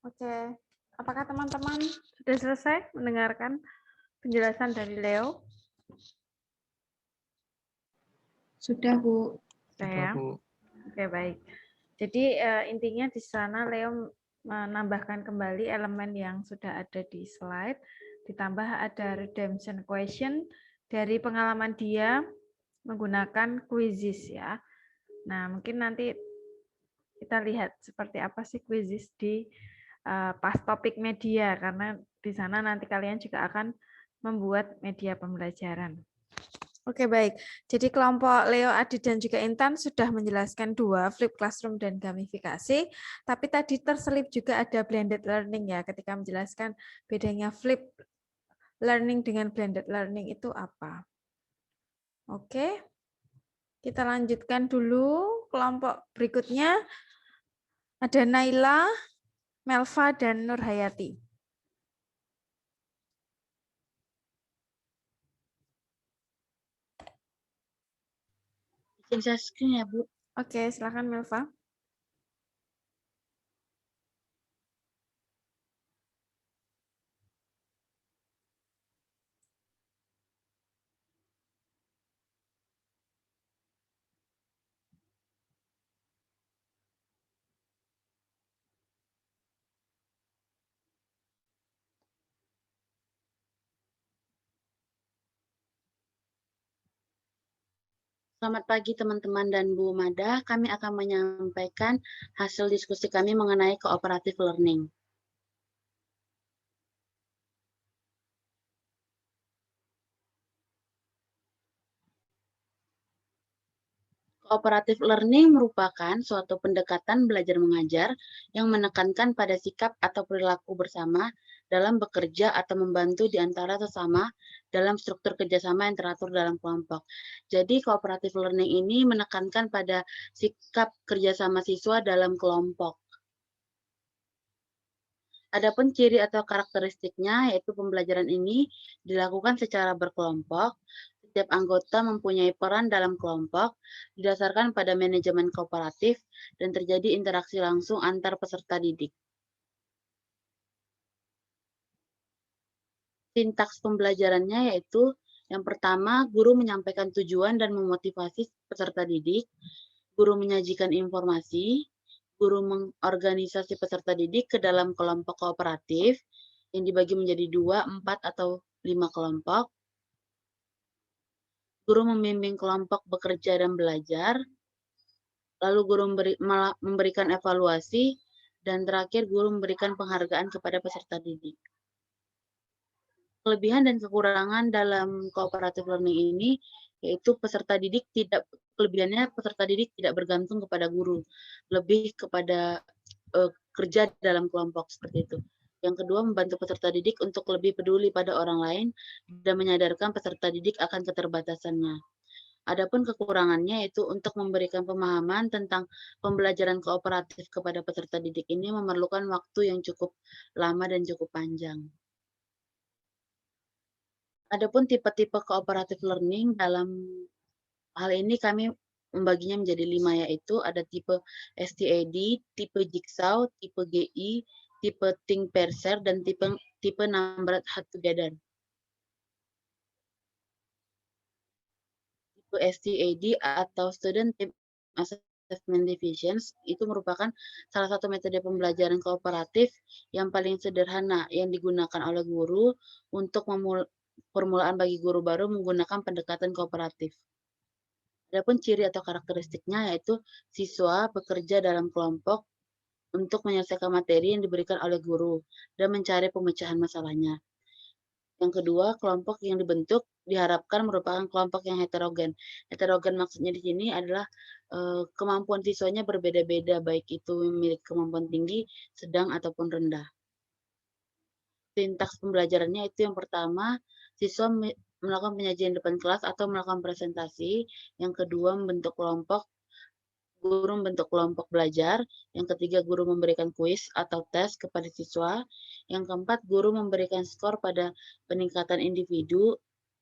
D: Oke, apakah teman-teman sudah selesai mendengarkan penjelasan dari Leo?
C: Sudah, Bu.
D: Sudah ya? Oke, baik. Jadi intinya di sana Leo menambahkan kembali elemen yang sudah ada di slide, ditambah ada redemption question dari pengalaman dia menggunakan quizzes ya. Nah, mungkin nanti kita lihat seperti apa sih quizzes di pas topik media, karena di sana nanti kalian juga akan membuat media pembelajaran. Oke, baik. Jadi kelompok Leo, Adit, dan juga Intan sudah menjelaskan dua, flip classroom dan gamifikasi. Tapi tadi terselip juga ada blended learning ya, ketika menjelaskan bedanya flip learning dengan blended learning itu apa. Oke, kita lanjutkan dulu kelompok berikutnya. Ada Naila, Melva, dan Nurhayati.
E: Bikin share screen ya, Bu.
D: Oke, silakan Melva.
I: Selamat pagi teman-teman dan Bu Mada. Kami akan menyampaikan hasil diskusi kami mengenai cooperative learning. Cooperative learning merupakan suatu pendekatan belajar mengajar yang menekankan pada sikap atau perilaku bersama dalam bekerja atau membantu di antara sesama dalam struktur kerjasama yang teratur dalam kelompok. Jadi cooperative learning ini menekankan pada sikap kerjasama siswa dalam kelompok. Adapun ciri atau karakteristiknya, yaitu pembelajaran ini dilakukan secara berkelompok. Setiap anggota mempunyai peran dalam kelompok, didasarkan pada manajemen kooperatif, dan terjadi interaksi langsung antar peserta didik. Sintaks pembelajarannya yaitu yang pertama, guru menyampaikan tujuan dan memotivasi peserta didik, guru menyajikan informasi, guru mengorganisasi peserta didik ke dalam kelompok kooperatif yang dibagi menjadi 2, 4, atau 5 kelompok. Guru membimbing kelompok bekerja dan belajar, lalu guru memberikan evaluasi, dan terakhir guru memberikan penghargaan kepada peserta didik. Kelebihan dan kekurangan dalam cooperative learning ini yaitu kelebihannya peserta didik tidak bergantung kepada guru, lebih kepada kerja dalam kelompok seperti itu. Yang kedua, membantu peserta didik untuk lebih peduli pada orang lain dan menyadarkan peserta didik akan keterbatasannya. Adapun kekurangannya yaitu untuk memberikan pemahaman tentang pembelajaran kooperatif kepada peserta didik ini memerlukan waktu yang cukup lama dan cukup panjang. Adapun tipe-tipe cooperative learning dalam hal ini kami membaginya menjadi 5, yaitu ada tipe STAD, tipe Jigsaw, tipe GI, tipe Think Pair Share, dan tipe Numbered Hard Together. Tipe STAD atau Student Team Assessment Divisions itu merupakan salah satu metode pembelajaran kooperatif yang paling sederhana yang digunakan oleh guru untuk permulaan bagi guru baru menggunakan pendekatan kooperatif. Adapun ciri atau karakteristiknya yaitu siswa bekerja dalam kelompok untuk menyelesaikan materi yang diberikan oleh guru dan mencari pemecahan masalahnya. Yang kedua, kelompok yang dibentuk diharapkan merupakan kelompok yang heterogen. Heterogen maksudnya di sini adalah kemampuan siswanya berbeda-beda, baik itu memiliki kemampuan tinggi, sedang, ataupun rendah. Sintaks pembelajarannya itu yang pertama, siswa melakukan penyajian depan kelas atau melakukan presentasi. Yang kedua, membentuk kelompok, guru membentuk kelompok belajar. Yang ketiga, guru memberikan kuis atau tes kepada siswa. Yang keempat, guru memberikan skor pada peningkatan individu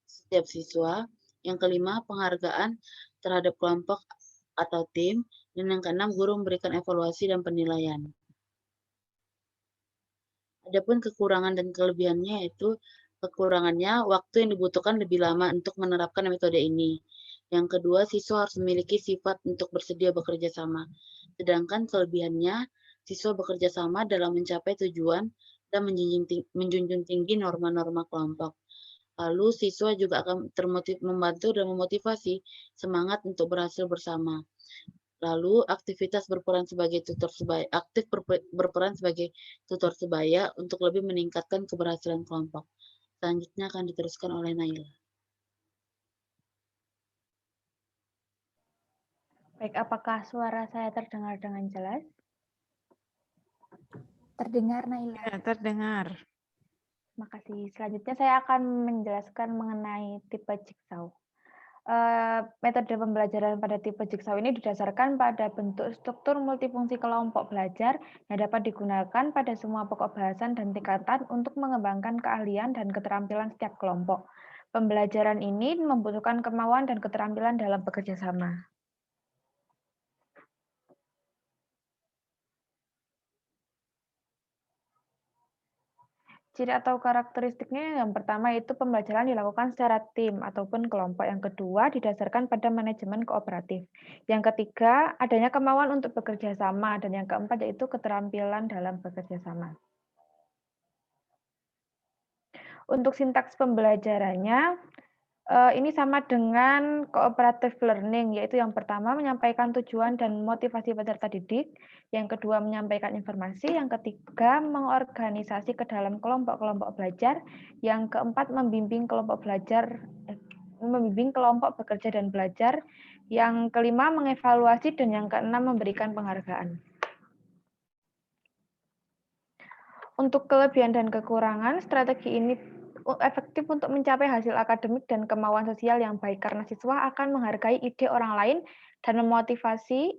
I: setiap siswa. Yang kelima, penghargaan terhadap kelompok atau tim. Dan yang keenam, guru memberikan evaluasi dan penilaian. Adapun kekurangan dan kelebihannya yaitu kekurangannya waktu yang dibutuhkan lebih lama untuk menerapkan metode ini. Yang kedua, siswa harus memiliki sifat untuk bersedia bekerja sama. Sedangkan kelebihannya, siswa bekerja sama dalam mencapai tujuan dan menjunjung tinggi norma-norma kelompok. Lalu siswa juga akan membantu dan memotivasi semangat untuk berhasil bersama. Lalu aktivitas berperan sebagai tutor sebaya, berperan sebagai tutor sebaya untuk lebih meningkatkan keberhasilan kelompok. Selanjutnya akan diteruskan oleh Naila.
J: Baik, apakah suara saya terdengar dengan jelas?
A: Terdengar, Naila.
D: Ya, terdengar.
J: Terima kasih. Selanjutnya saya akan menjelaskan mengenai tipe Jigsaw. Metode pembelajaran pada tipe Jigsaw ini didasarkan pada bentuk struktur multifungsi kelompok belajar yang dapat digunakan pada semua pokok bahasan dan tingkatan untuk mengembangkan keahlian dan keterampilan setiap kelompok. Pembelajaran ini membutuhkan kemauan dan keterampilan dalam bekerja sama. Ciri atau karakteristiknya yang pertama itu pembelajaran dilakukan secara tim ataupun kelompok. Yang kedua didasarkan pada manajemen kooperatif. Yang ketiga adanya kemauan untuk bekerja sama. Dan yang keempat yaitu keterampilan dalam bekerja sama. Untuk sintaks pembelajarannya Ini sama dengan cooperative learning, yaitu yang pertama menyampaikan tujuan dan motivasi peserta didik, yang kedua menyampaikan informasi, yang ketiga mengorganisasi ke dalam kelompok-kelompok belajar, yang keempat membimbing kelompok bekerja dan belajar, yang kelima mengevaluasi, dan yang keenam memberikan penghargaan. Untuk kelebihan dan kekurangan, strategi ini efektif untuk mencapai hasil akademik dan kemauan sosial yang baik karena siswa akan menghargai ide orang lain dan memotivasi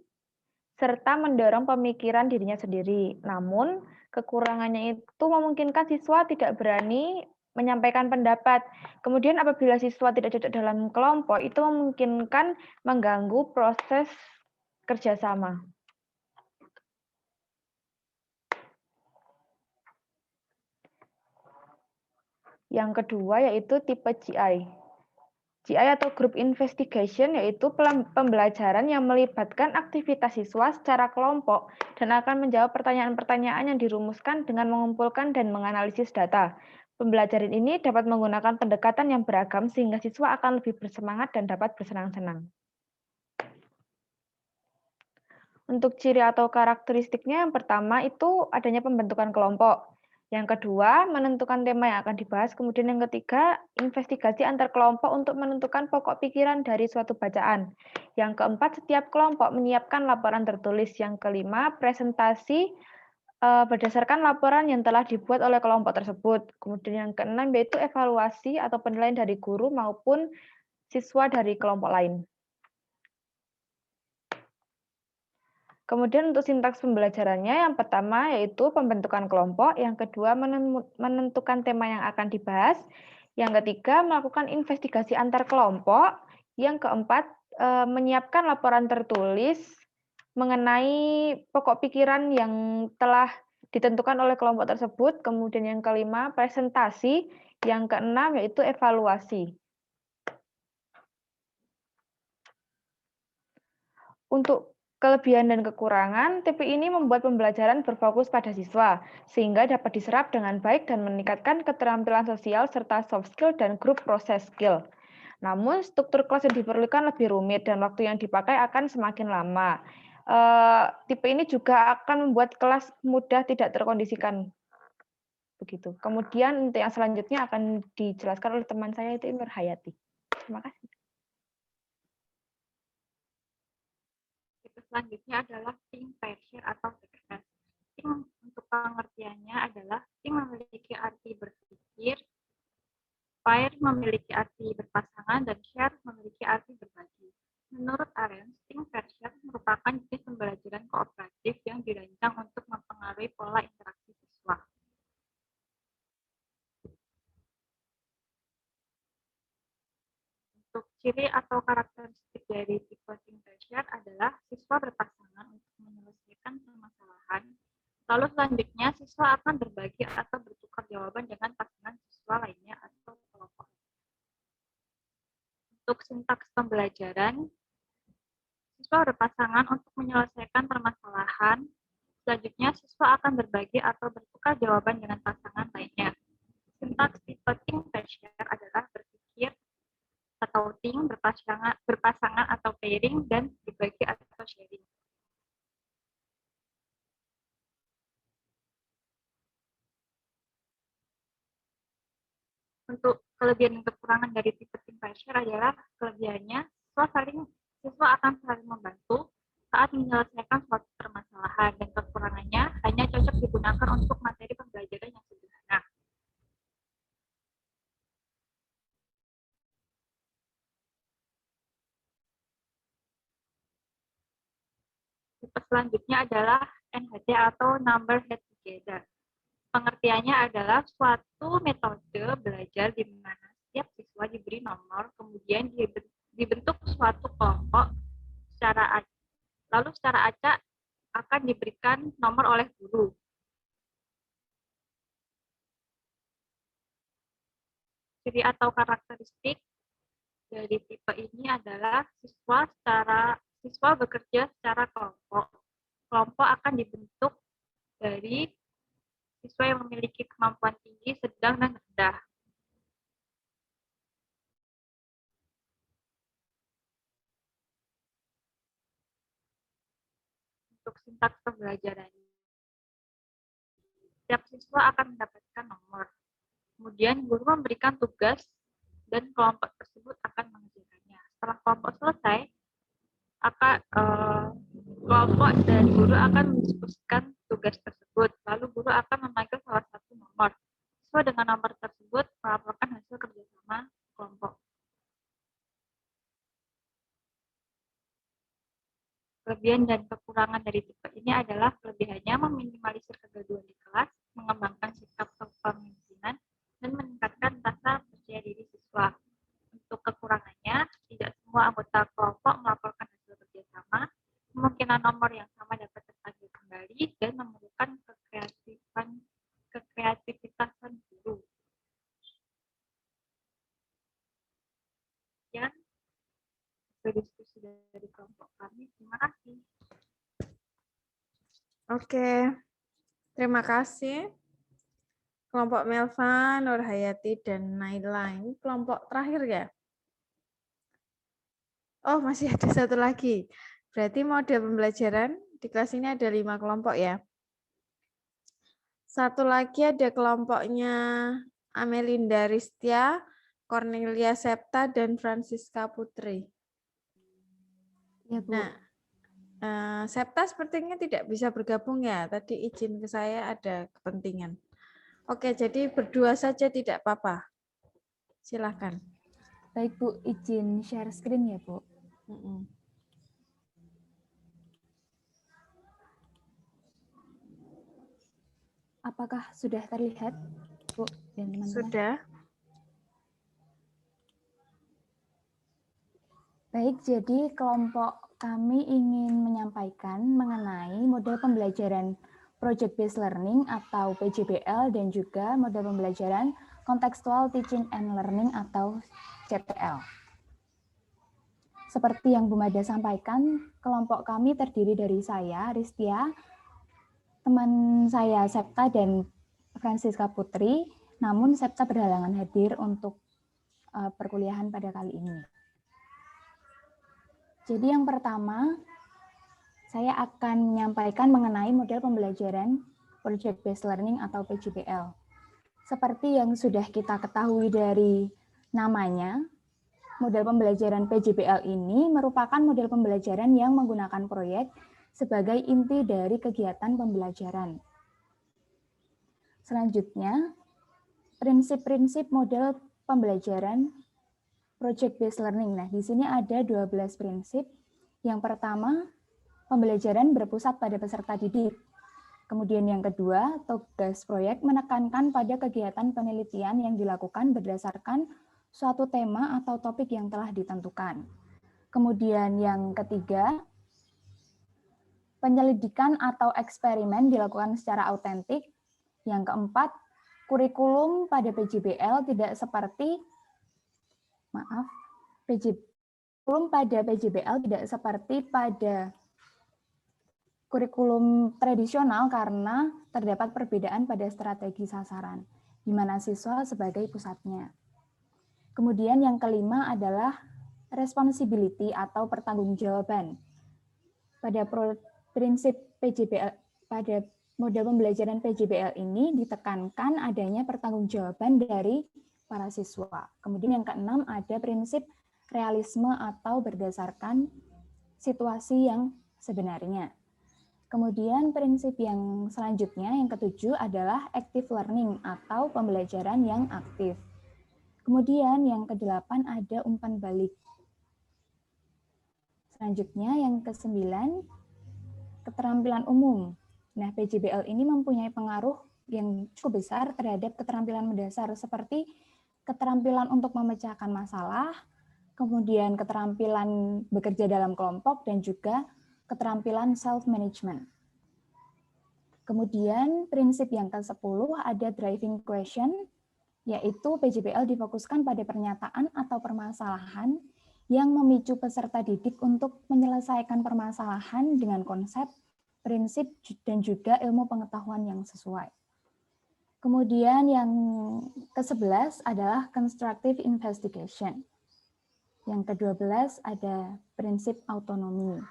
J: serta mendorong pemikiran dirinya sendiri. Namun, kekurangannya itu memungkinkan siswa tidak berani menyampaikan pendapat. Kemudian apabila siswa tidak cocok dalam kelompok, itu memungkinkan mengganggu proses kerjasama. Yang kedua yaitu tipe GI. GI atau Group Investigation yaitu pembelajaran yang melibatkan aktivitas siswa secara kelompok dan akan menjawab pertanyaan-pertanyaan yang dirumuskan dengan mengumpulkan dan menganalisis data. Pembelajaran ini dapat menggunakan pendekatan yang beragam sehingga siswa akan lebih bersemangat dan dapat bersenang-senang. Untuk ciri atau karakteristiknya yang pertama itu adanya pembentukan kelompok. Yang kedua, menentukan tema yang akan dibahas. Kemudian yang ketiga, investigasi antar kelompok untuk menentukan pokok pikiran dari suatu bacaan. Yang keempat, setiap kelompok menyiapkan laporan tertulis. Yang kelima, presentasi berdasarkan laporan yang telah dibuat oleh kelompok tersebut. Kemudian yang keenam, yaitu evaluasi atau penilaian dari guru maupun siswa dari kelompok lain. Kemudian untuk sintaks pembelajarannya, yang pertama yaitu pembentukan kelompok, yang kedua menentukan tema yang akan dibahas, yang ketiga melakukan investigasi antar kelompok, yang keempat menyiapkan laporan tertulis mengenai pokok pikiran yang telah ditentukan oleh kelompok tersebut, kemudian yang kelima presentasi, yang keenam yaitu evaluasi. Untuk kelebihan dan kekurangan, tipe ini membuat pembelajaran berfokus pada siswa, sehingga dapat diserap dengan baik dan meningkatkan keterampilan sosial serta soft skill dan group process skill. Namun, struktur kelas yang diperlukan lebih rumit dan waktu yang dipakai akan semakin lama. Tipe ini juga akan membuat kelas mudah tidak terkondisikan. Begitu. Kemudian untuk yang selanjutnya akan dijelaskan oleh teman saya, itu Nur Hayati. Terima kasih.
K: Selanjutnya adalah think, pair, share, atau success. Think untuk pengertiannya adalah think memiliki arti berpikir, pair memiliki arti berpasangan, dan share memiliki arti berbagi. Menurut Arendt, think, pair, share merupakan jenis pembelajaran kooperatif yang dirancang untuk mempengaruhi pola interaksi siswa. Untuk ciri atau karakteristik dari tipe think, pair, share adalah siswa berpasangan untuk menyelesaikan permasalahan. Lalu selanjutnya siswa akan berbagi atau bertukar jawaban dengan pasangan siswa lainnya atau kelompok. Untuk sintaks pembelajaran, siswa berpasangan untuk menyelesaikan permasalahan. Selanjutnya siswa akan berbagi atau bertukar jawaban dengan pasangan lainnya. Sintaks tipe think, pair, share adalah berpikir atau think, berpasangan atau pairing, dan dibagi atau sharing. Untuk kelebihan dan kekurangan dari tipe think, pair, share adalah kelebihannya siswa akan saling membantu saat menyelesaikan suatu permasalahan, dan kekurangannya hanya cocok digunakan untuk materi pembelajaran yang sederhana. Tipe selanjutnya adalah NHT atau Number Head Together. Pengertiannya adalah suatu metode belajar di mana setiap siswa diberi nomor, kemudian dibentuk suatu kelompok secara acak. Lalu secara acak akan diberikan nomor oleh guru. Ciri atau karakteristik dari tipe ini adalah siswa bekerja secara kelompok. Kelompok akan dibentuk dari siswa yang memiliki kemampuan tinggi, sedang, dan rendah. tentang pembelajaran. Setiap siswa akan mendapatkan nomor. Kemudian guru memberikan tugas dan kelompok tersebut akan mengerjakannya. Setelah kelompok selesai, kelompok dan guru akan mendiskusikan tugas tersebut. Lalu guru akan memanggil salah satu nomor. Siswa dengan nomor tersebut melaporkan hasil kerjasama kelompok. Kelebihan dan kekurangan dari tipe ini adalah kelebihannya meminimalisir kegaduhan di kelas, mengembangkan sikap kepemimpinan, dan meningkatkan rasa percaya diri siswa. Untuk kekurangannya, tidak semua anggota kelompok melaporkan hasil kerjasama, kemungkinan nomor yang sama dapat terpanggil kembali, dan memerlukan kekreativitasan guru. Sekian diskusi dari kelompok kami. Terima kasih.
D: Oke, terima kasih. Kelompok Melva, Nurhayati, dan Naila. Ini kelompok terakhir ya? Oh, masih ada satu lagi. Berarti model pembelajaran di kelas ini ada 5 kelompok ya? Satu lagi ada kelompoknya Amelinda Ristia, Cornelia Septa, dan Francisca Putri.
A: Ya, Bu.
D: Nah, Septa sepertinya tidak bisa bergabung ya. Tadi izin ke saya ada kepentingan. Oke, jadi berdua saja tidak apa-apa. Silakan.
L: Baik, Bu. Izin share screen ya, Bu. Apakah sudah terlihat, Bu dan teman-teman?
D: Sudah.
L: Baik, jadi kelompok kami ingin menyampaikan mengenai model pembelajaran Project Based Learning atau PJBL dan juga model pembelajaran Contextual Teaching and Learning atau CTL. Seperti yang Bu Mada sampaikan, kelompok kami terdiri dari saya, Ristia, teman saya Septa dan Francisca Putri, namun Septa berhalangan hadir untuk perkuliahan pada kali ini. Jadi yang pertama, saya akan menyampaikan mengenai model pembelajaran Project Based Learning atau PJBL. Seperti yang sudah kita ketahui dari namanya, model pembelajaran PJBL ini merupakan model pembelajaran yang menggunakan proyek sebagai inti dari kegiatan pembelajaran. Selanjutnya, prinsip-prinsip model pembelajaran Project Based Learning. Nah, di sini ada 12 prinsip. Yang pertama, pembelajaran berpusat pada peserta didik. Kemudian yang kedua, tugas proyek menekankan pada kegiatan penelitian yang dilakukan berdasarkan suatu tema atau topik yang telah ditentukan. Kemudian yang ketiga, penyelidikan atau eksperimen dilakukan secara autentik. Yang keempat, kurikulum pada PJBL tidak seperti kurikulum pada PJBL tidak seperti pada kurikulum tradisional karena terdapat perbedaan pada strategi sasaran, di mana siswa sebagai pusatnya. Kemudian yang kelima adalah responsibility atau pertanggungjawaban. Pada prinsip PJBL, pada model pembelajaran PJBL ini ditekankan adanya pertanggungjawaban dari para siswa. Kemudian yang keenam ada prinsip realisme atau berdasarkan situasi yang sebenarnya. Kemudian prinsip yang selanjutnya, yang ketujuh adalah active learning atau pembelajaran yang aktif. Kemudian yang kedelapan ada umpan balik. Selanjutnya yang kesembilan, keterampilan umum. Nah, PJBL ini mempunyai pengaruh yang cukup besar terhadap keterampilan mendasar seperti keterampilan untuk memecahkan masalah, kemudian keterampilan bekerja dalam kelompok, dan juga keterampilan self-management. Kemudian prinsip yang ke-10 ada driving question, yaitu PJBL difokuskan pada pernyataan atau permasalahan yang memicu peserta didik untuk menyelesaikan permasalahan dengan konsep, prinsip, dan juga ilmu pengetahuan yang sesuai. Kemudian yang ke-11 adalah constructive investigation. Yang ke-12 ada prinsip autonomi.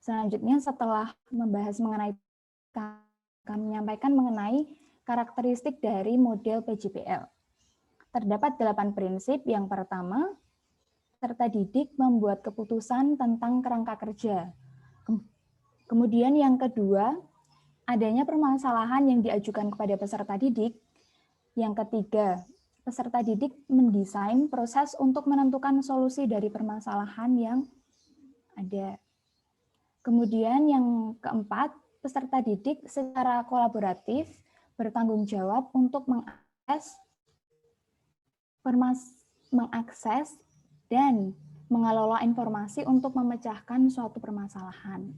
L: Selanjutnya setelah membahas mengenai, kami menyampaikan mengenai karakteristik dari model PJBL. Terdapat 8 prinsip. Yang pertama, peserta didik membuat keputusan tentang kerangka kerja. Kemudian yang kedua, adanya permasalahan yang diajukan kepada peserta didik. Yang ketiga, peserta didik mendesain proses untuk menentukan solusi dari permasalahan yang ada. Kemudian yang keempat, peserta didik secara kolaboratif bertanggung jawab untuk mengakses dan mengelola informasi untuk memecahkan suatu permasalahan.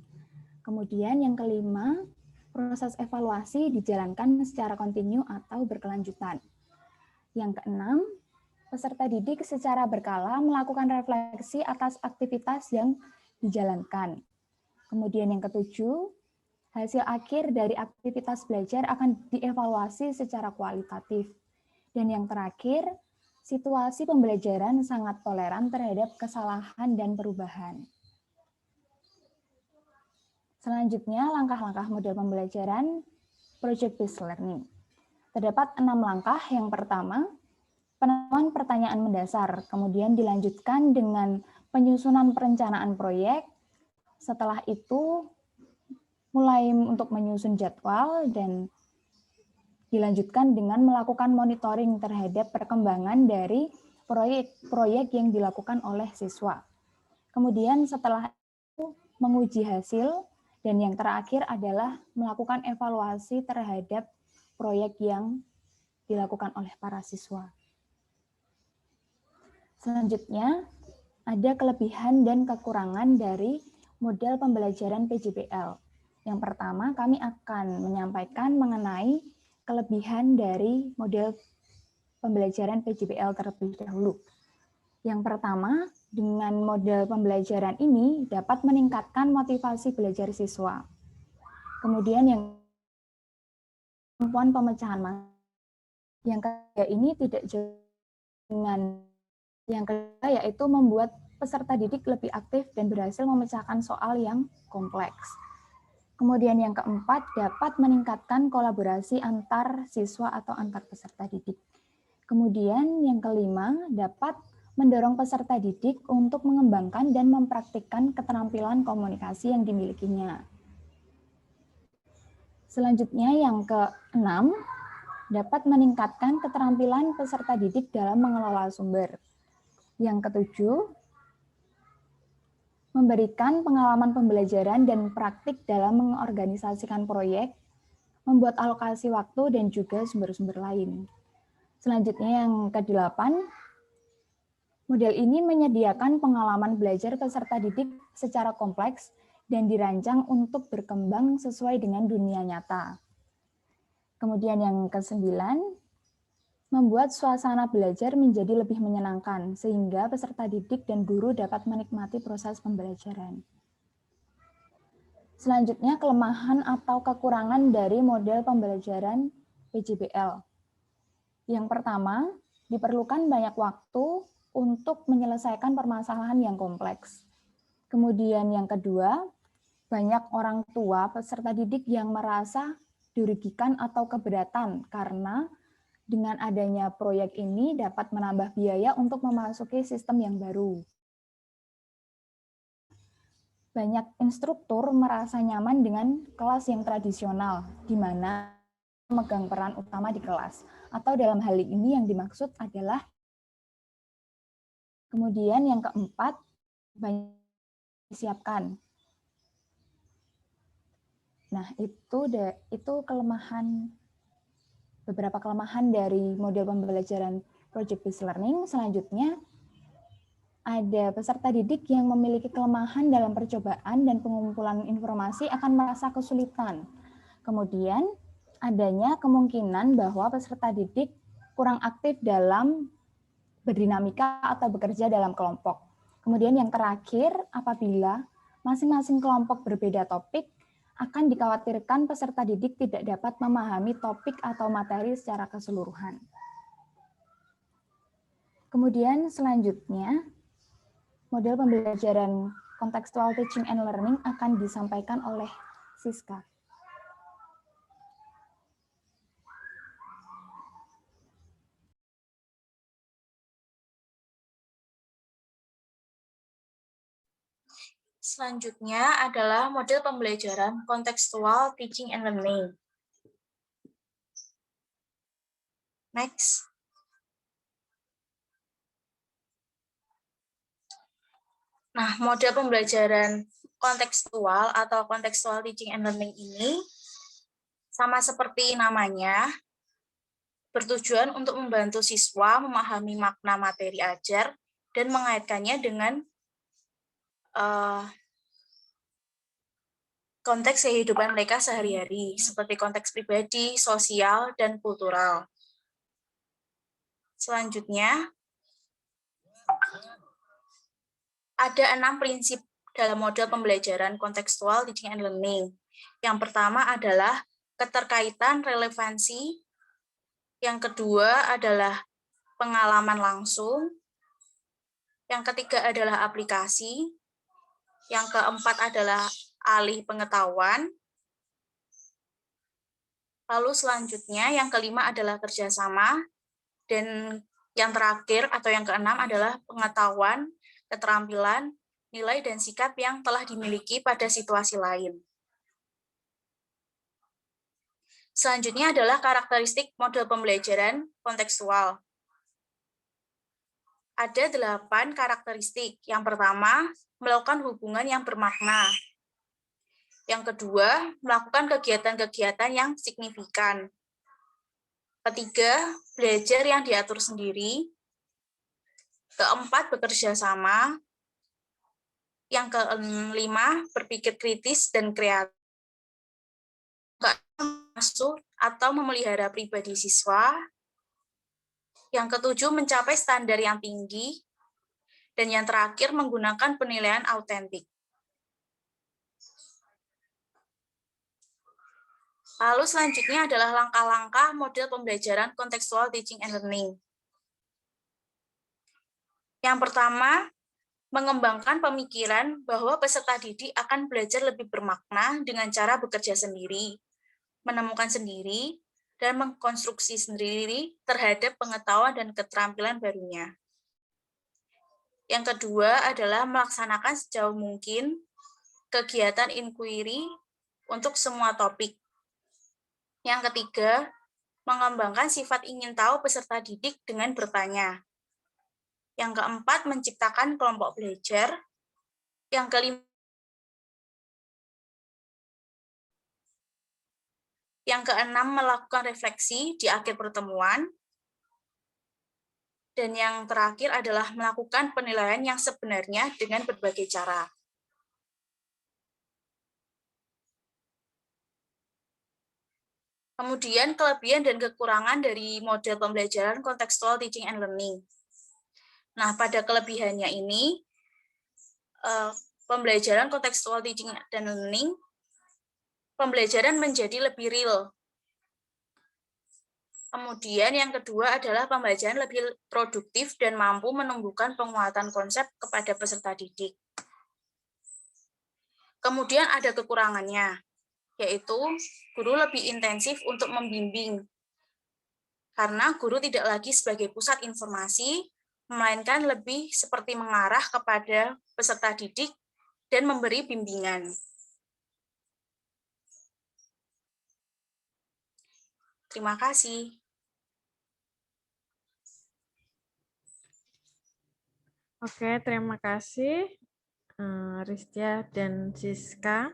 L: Kemudian yang kelima, proses evaluasi dijalankan secara kontinu atau berkelanjutan. Yang keenam, peserta didik secara berkala melakukan refleksi atas aktivitas yang dijalankan. Kemudian yang ketujuh, hasil akhir dari aktivitas belajar akan dievaluasi secara kualitatif. Dan yang terakhir, situasi pembelajaran sangat toleran terhadap kesalahan dan perubahan. Selanjutnya, langkah-langkah model pembelajaran project-based learning. Terdapat 6 langkah. Yang pertama, penemuan pertanyaan mendasar, kemudian dilanjutkan dengan penyusunan perencanaan proyek. Setelah itu, mulai untuk menyusun jadwal dan dilanjutkan dengan melakukan monitoring terhadap perkembangan dari proyek-proyek yang dilakukan oleh siswa. Kemudian setelah itu menguji hasil, dan yang terakhir adalah melakukan evaluasi terhadap proyek yang dilakukan oleh para siswa. Selanjutnya, ada kelebihan dan kekurangan dari model pembelajaran PJBL. Yang pertama, kami akan menyampaikan mengenai kelebihan dari model pembelajaran PJBL terlebih dahulu. Yang pertama, dengan model pembelajaran ini dapat meningkatkan motivasi belajar siswa. Kemudian yang kemampuan pemecahan masalah. Yang ketiga ini tidak jauh dengan yang kedua, yaitu membuat peserta didik lebih aktif dan berhasil memecahkan soal yang kompleks. Kemudian yang keempat, dapat meningkatkan kolaborasi antar siswa atau antar peserta didik. Kemudian yang kelima, dapat mendorong peserta didik untuk mengembangkan dan mempraktikkan keterampilan komunikasi yang dimilikinya. Selanjutnya yang keenam, dapat meningkatkan keterampilan peserta didik dalam mengelola sumber. Yang ketujuh, memberikan pengalaman pembelajaran dan praktik dalam mengorganisasikan proyek, membuat alokasi waktu dan juga sumber-sumber lain. Selanjutnya yang kedelapan, model ini menyediakan pengalaman belajar peserta didik secara kompleks dan dirancang untuk berkembang sesuai dengan dunia nyata. Kemudian yang kesembilan, membuat suasana belajar menjadi lebih menyenangkan, sehingga peserta didik dan guru dapat menikmati proses pembelajaran. Selanjutnya, kelemahan atau kekurangan dari model pembelajaran PJBL. Yang pertama, diperlukan banyak waktu untuk menyelesaikan permasalahan yang kompleks. Kemudian yang kedua, banyak orang tua peserta didik yang merasa dirugikan atau keberatan karena dengan adanya proyek ini dapat menambah biaya untuk memasuki sistem yang baru. Banyak instruktur merasa nyaman dengan kelas yang tradisional, di mana memegang peran utama di kelas. Atau dalam hal ini yang dimaksud adalah kemudian yang keempat, banyak disiapkan. Nah, itu kelemahan, beberapa kelemahan dari model pembelajaran project-based learning. Selanjutnya, ada peserta didik yang memiliki kelemahan dalam percobaan dan pengumpulan informasi akan merasa kesulitan. Kemudian, adanya kemungkinan bahwa peserta didik kurang aktif dalam berdinamika atau bekerja dalam kelompok. Kemudian yang terakhir, apabila masing-masing kelompok berbeda topik, akan dikhawatirkan peserta didik tidak dapat memahami topik atau materi secara keseluruhan. Kemudian selanjutnya, model pembelajaran Contextual Teaching and Learning akan disampaikan oleh Siska.
M: Selanjutnya adalah model pembelajaran kontekstual teaching and learning. Next. Nah, model pembelajaran kontekstual atau kontekstual teaching and learning ini sama seperti namanya, bertujuan untuk membantu siswa memahami makna materi ajar dan mengaitkannya dengan konteks kehidupan mereka sehari-hari, seperti konteks pribadi, sosial, dan kultural. Selanjutnya, ada 6 prinsip dalam model pembelajaran kontekstual teaching and learning. Yang pertama adalah keterkaitan relevansi, yang kedua adalah pengalaman langsung, yang ketiga adalah aplikasi, yang keempat adalah alih pengetahuan, lalu selanjutnya yang kelima adalah kerjasama, dan yang terakhir atau yang keenam adalah pengetahuan, keterampilan, nilai, dan sikap yang telah dimiliki pada situasi lain. Selanjutnya adalah karakteristik model pembelajaran kontekstual. Ada 8 karakteristik. Yang pertama, melakukan hubungan yang bermakna. Yang kedua, melakukan kegiatan-kegiatan yang signifikan. Ketiga, belajar yang diatur sendiri. Keempat, bekerja sama. Yang kelima, berpikir kritis dan kreatif. Masuk atau memelihara pribadi siswa. Yang ketujuh, mencapai standar yang tinggi. Dan yang terakhir, menggunakan penilaian autentik. Lalu selanjutnya adalah langkah-langkah model pembelajaran kontekstual teaching and learning. Yang pertama, mengembangkan pemikiran bahwa peserta didik akan belajar lebih bermakna dengan cara bekerja sendiri, menemukan sendiri, dan mengkonstruksi sendiri terhadap pengetahuan dan keterampilan barunya. Yang kedua adalah melaksanakan sejauh mungkin kegiatan inquiry untuk semua topik. Yang ketiga, mengembangkan sifat ingin tahu peserta didik dengan bertanya. Yang keempat, menciptakan kelompok belajar. Yang kelima, yang keenam, melakukan refleksi di akhir pertemuan. Dan yang terakhir adalah melakukan penilaian yang sebenarnya dengan berbagai cara. Kemudian kelebihan dan kekurangan dari model pembelajaran kontekstual teaching and learning. Nah, pada kelebihannya ini, pembelajaran kontekstual teaching dan learning, pembelajaran menjadi lebih real. Kemudian yang kedua adalah pembelajaran lebih produktif dan mampu menumbuhkan penguatan konsep kepada peserta didik. Kemudian ada kekurangannya, yaitu guru lebih intensif untuk membimbing. Karena guru tidak lagi sebagai pusat informasi, melainkan lebih seperti mengarah kepada peserta didik dan memberi bimbingan. Terima kasih.
D: Oke, terima kasih Ristia dan Siska.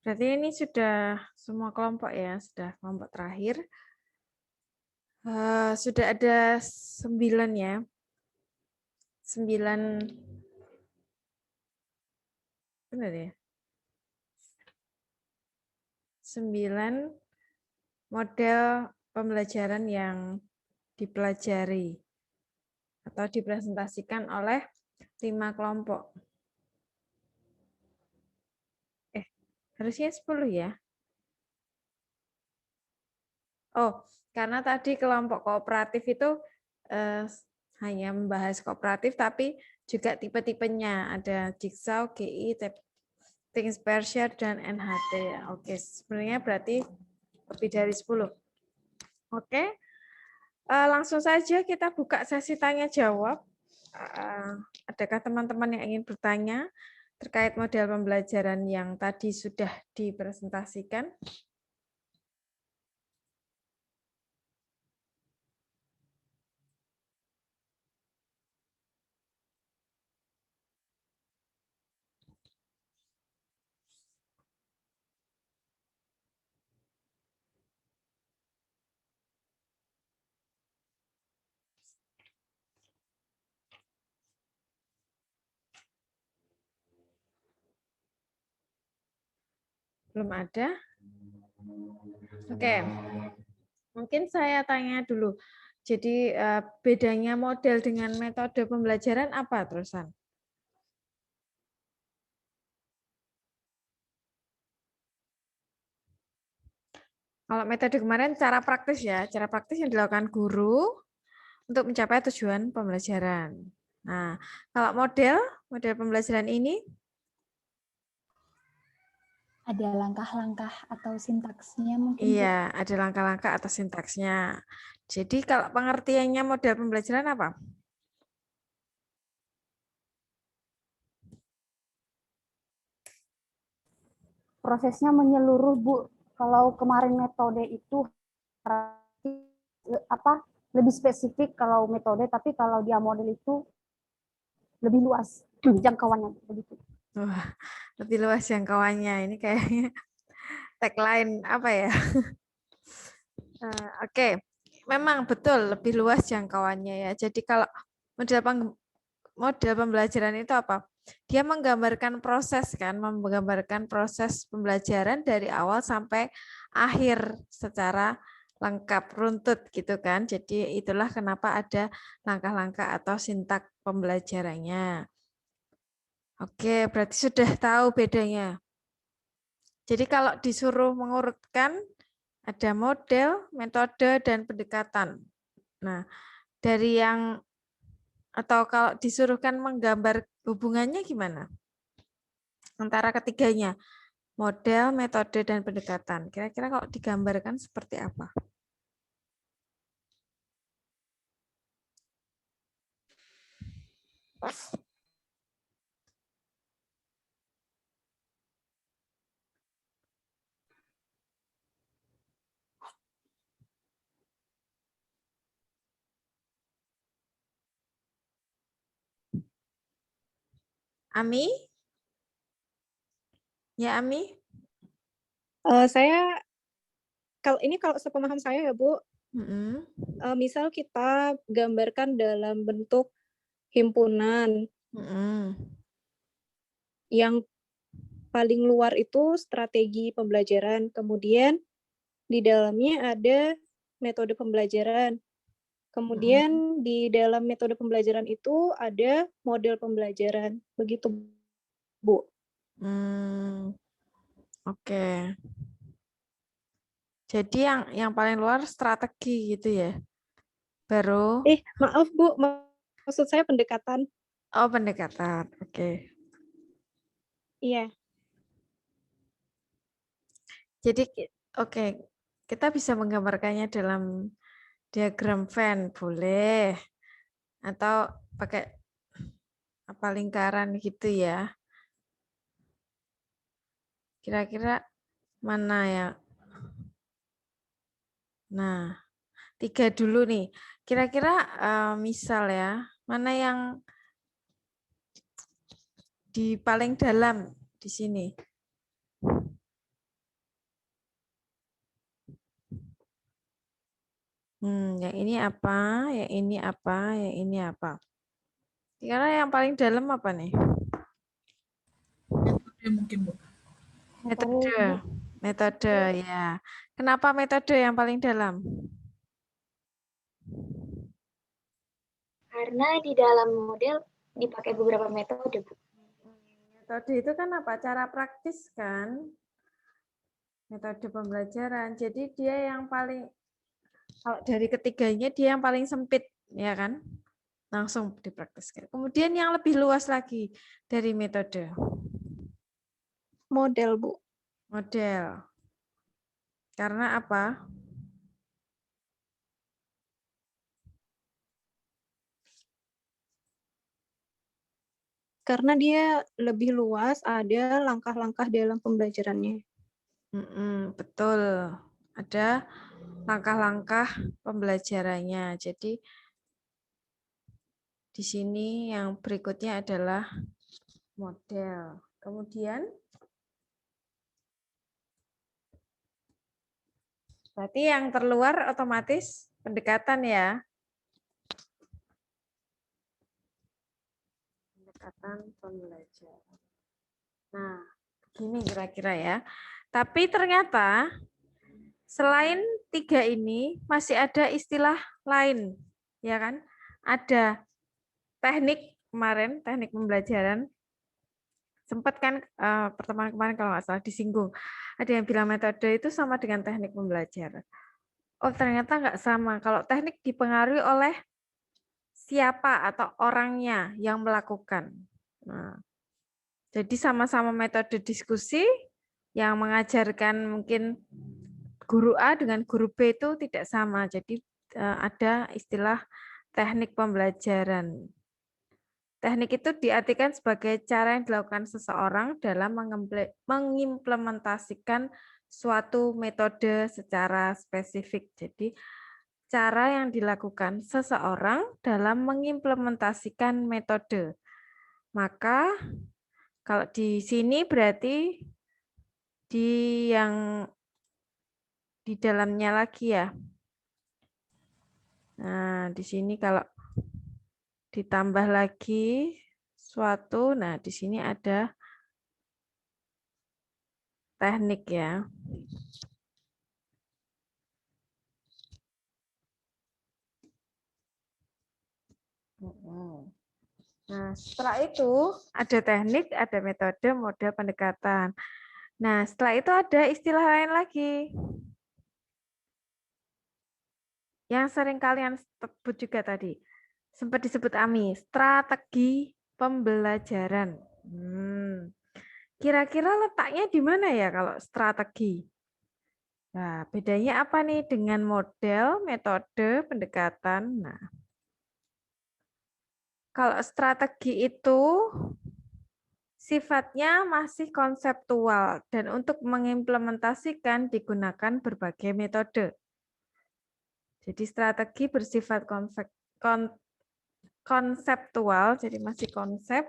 D: Berarti ini sudah semua kelompok ya, sudah kelompok terakhir. Sudah ada 9 ya. 9, benar ya? 9 model pembelajaran yang dipelajari atau dipresentasikan oleh 5 kelompok. Harusnya 10 ya? Oh, karena tadi kelompok kooperatif itu hanya membahas kooperatif, tapi juga tipe-tipenya. Ada Jigsaw, GI, Things Per Share, dan NHT. Oke, sebenarnya berarti lebih dari 10. Oke, langsung saja kita buka sesi tanya-jawab. Adakah teman-teman yang ingin bertanya terkait model pembelajaran yang tadi sudah dipresentasikan? Belum ada? Oke, mungkin saya tanya dulu. Jadi bedanya model dengan metode pembelajaran apa terusan? Kalau metode kemarin cara praktis ya, cara praktis yang dilakukan guru untuk mencapai tujuan pembelajaran. Nah, kalau model pembelajaran ini
L: ada langkah-langkah atau sintaksnya mungkin?
D: Iya, ada langkah-langkah atau sintaksnya. Jadi kalau pengertiannya model pembelajaran apa?
A: Prosesnya menyeluruh, Bu. Kalau kemarin metode itu lebih spesifik kalau metode, tapi kalau dia model itu lebih luas jangkauannya begitu.
D: Wah, lebih luas jangkauannya. Ini kayaknya tagline apa ya? Oke, memang betul lebih luas jangkauannya ya. Jadi kalau model pembelajaran itu apa? Dia menggambarkan proses kan, menggambarkan proses pembelajaran dari awal sampai akhir secara lengkap, runtut gitu kan. Jadi itulah kenapa ada langkah-langkah atau sintak pembelajarannya. Oke, berarti sudah tahu bedanya. Jadi kalau disuruh mengurutkan ada model, metode, dan pendekatan. Nah, dari yang atau kalau disuruhkan menggambar hubungannya gimana? Antara ketiganya, model, metode, dan pendekatan. Kira-kira kalau digambarkan seperti apa? Ami? Ya, Ami?
N: Saya kalau sepemahaman saya ya Bu, misal kita gambarkan dalam bentuk himpunan, yang paling luar itu strategi pembelajaran, kemudian di dalamnya ada metode pembelajaran, kemudian di dalam metode pembelajaran itu ada model pembelajaran, begitu Bu.
D: Oke. Jadi yang paling luar strategi gitu ya. Baru
N: maaf Bu, maksud saya pendekatan.
D: Oh, pendekatan. Oke.
N: Iya.
D: Jadi oke, kita bisa menggambarkannya dalam diagram Venn, boleh. Atau pakai apa lingkaran gitu ya. Kira-kira mana ya? Nah, 3 dulu nih. Kira-kira misal ya, mana yang di paling dalam di sini? Yang ini apa? Yang ini apa? Yang ini apa? Kira-kira yang paling dalam apa nih?
O: Metode mungkin, Bu.
D: Metode ya. Kenapa metode yang paling dalam?
P: Karena di dalam model dipakai beberapa metode, Bu.
D: Metode itu kan apa? Cara praktis kan? Metode pembelajaran. Jadi dia yang paling, kalau dari ketiganya dia yang paling sempit, ya kan? Langsung dipraktiskan. Kemudian yang lebih luas lagi dari metode.
N: Model, Bu.
D: Model. Karena apa?
N: Karena dia lebih luas, ada langkah-langkah dalam pembelajarannya.
D: Betul. Ada langkah-langkah pembelajarannya. Jadi di sini yang berikutnya adalah model. Kemudian berarti yang terluar otomatis pendekatan ya. Pendekatan pembelajaran. Nah, begini kira-kira ya. Tapi ternyata selain 3 ini masih ada istilah lain, ya kan? Ada teknik kemarin, teknik pembelajaran. Sempat kan pertemuan kemarin kalau nggak salah disinggung. Ada yang bilang metode itu sama dengan teknik pembelajaran. Oh, ternyata nggak sama. Kalau teknik dipengaruhi oleh siapa atau orangnya yang melakukan. Nah, jadi sama-sama metode diskusi yang mengajarkan mungkin guru A dengan guru B itu tidak sama. Jadi ada istilah teknik pembelajaran. Teknik itu diartikan sebagai cara yang dilakukan seseorang dalam mengimplementasikan suatu metode secara spesifik. Jadi cara yang dilakukan seseorang dalam mengimplementasikan metode. Maka kalau di sini berarti di yang di dalamnya lagi ya. Nah, di sini kalau ditambah lagi suatu, nah di sini ada teknik ya. Nah, setelah itu ada teknik, ada metode, model pendekatan. Nah, setelah itu ada istilah lain lagi. Yang sering kalian sebut juga tadi. Sempat disebut Ami, strategi pembelajaran. Kira-kira letaknya di mana ya kalau strategi? Nah, bedanya apa nih dengan model, metode, pendekatan? Nah, kalau strategi itu sifatnya masih konseptual dan untuk mengimplementasikan digunakan berbagai metode. Jadi strategi bersifat konseptual, jadi masih konsep,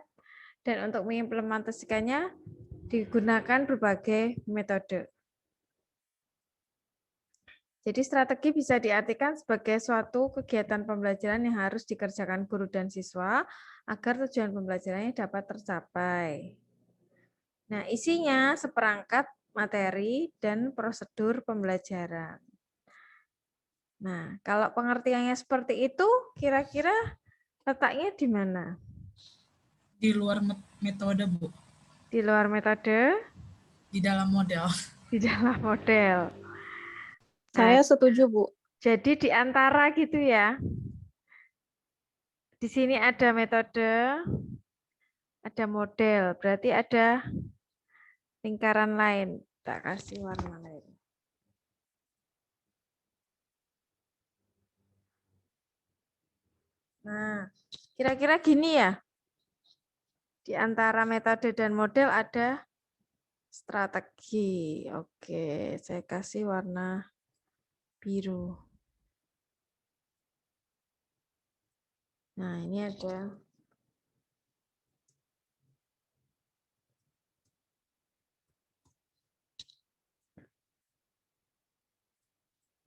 D: dan untuk mengimplementasikannya digunakan berbagai metode. Jadi strategi bisa diartikan sebagai suatu kegiatan pembelajaran yang harus dikerjakan guru dan siswa agar tujuan pembelajarannya dapat tercapai. Nah, isinya seperangkat materi dan prosedur pembelajaran. Nah, kalau pengertiannya seperti itu, kira-kira letaknya di mana?
O: Di luar metode, Bu.
D: Di luar metode?
O: Di dalam model.
D: Di dalam model.
N: Saya setuju, Bu.
D: Jadi di antara gitu ya. Di sini ada metode, ada model. Berarti ada lingkaran lain. Tak kasih warna lain. Nah, kira-kira gini ya. Di antara metode dan model ada strategi. Oke, saya kasih warna biru. Nah, ini ada.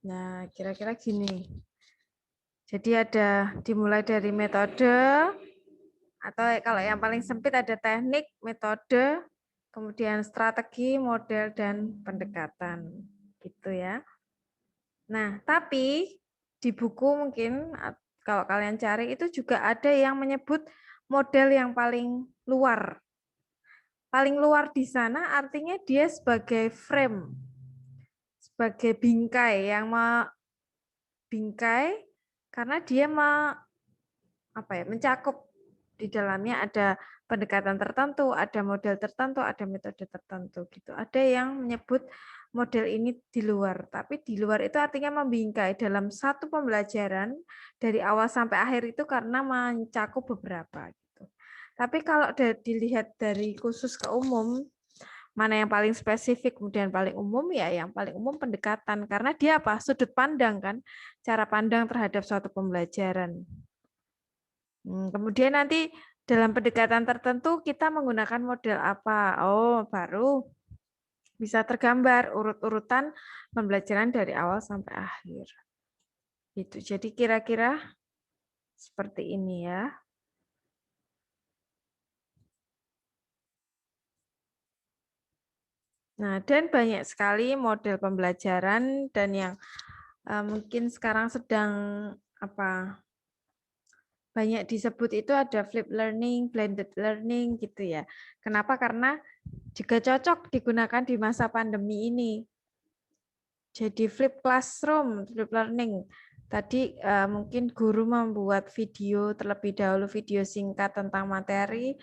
D: Nah, kira-kira gini. Jadi ada dimulai dari metode, atau kalau yang paling sempit ada teknik, metode, kemudian strategi, model, dan pendekatan. Gitu ya. Nah, tapi di buku mungkin kalau kalian cari itu juga ada yang menyebut model yang paling luar. Paling luar di sana artinya dia sebagai frame, sebagai bingkai yang bingkai karena dia mencakup di dalamnya ada pendekatan tertentu, ada model tertentu, ada metode tertentu gitu. Ada yang menyebut model ini di luar, tapi di luar itu artinya membingkai dalam satu pembelajaran dari awal sampai akhir itu karena mencakup beberapa gitu. Tapi kalau dilihat dari khusus ke umum, mana yang paling spesifik kemudian paling umum, ya yang paling umum pendekatan, karena dia apa? Sudut pandang kan, cara pandang terhadap suatu pembelajaran. Kemudian nanti dalam pendekatan tertentu kita menggunakan model apa? Oh, baru bisa tergambar urut-urutan pembelajaran dari awal sampai akhir. Gitu. Jadi kira-kira seperti ini ya. Nah, dan banyak sekali model pembelajaran dan yang mungkin sekarang sedang banyak disebut itu ada flip learning, blended learning gitu ya. Kenapa? Karena juga cocok digunakan di masa pandemi ini. Jadi flip classroom, flip learning. Tadi mungkin guru membuat video terlebih dahulu, video singkat tentang materi,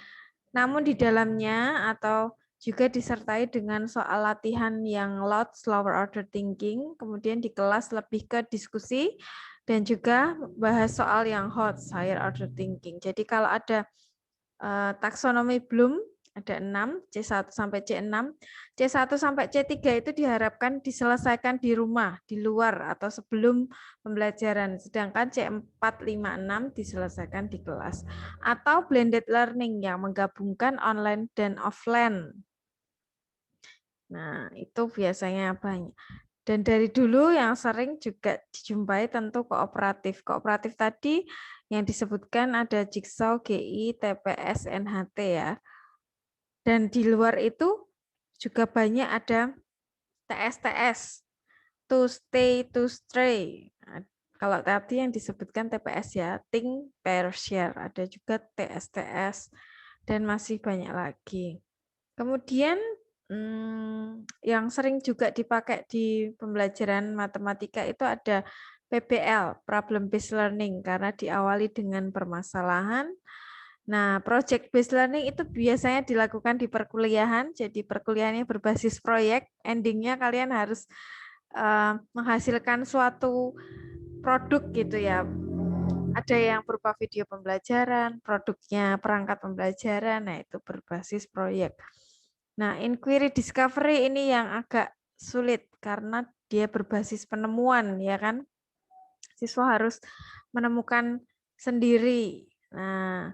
D: namun di dalamnya atau juga disertai dengan soal latihan yang loud, slower order thinking, kemudian di kelas lebih ke diskusi, dan juga bahas soal yang hot, higher order thinking. Jadi kalau ada taksonomi Bloom, ada 6, C1 sampai C6. C1 sampai C3 itu diharapkan diselesaikan di rumah, di luar, atau sebelum pembelajaran. Sedangkan C4, 5, 6 diselesaikan di kelas. Atau blended learning yang menggabungkan online dan offline. Nah, itu biasanya banyak. Dan dari dulu yang sering juga dijumpai tentu kooperatif. Kooperatif tadi yang disebutkan ada Jigsaw, GI, TPS, NHT ya. Dan di luar itu juga banyak ada TSTS, to stay, to stray. Nah, kalau tadi yang disebutkan TPS ya, think, pair, share. Ada juga TSTS dan masih banyak lagi. Kemudian yang sering juga dipakai di pembelajaran matematika itu ada PBL, Problem Based Learning, karena diawali dengan permasalahan. Nah, Project Based Learning itu biasanya dilakukan di perkuliahan, jadi perkuliahannya berbasis proyek, endingnya kalian harus menghasilkan suatu produk gitu ya. Ada yang berupa video pembelajaran, produknya perangkat pembelajaran, nah itu berbasis proyek. Nah, inquiry discovery ini yang agak sulit karena dia berbasis penemuan, ya kan? Siswa harus menemukan sendiri. Nah,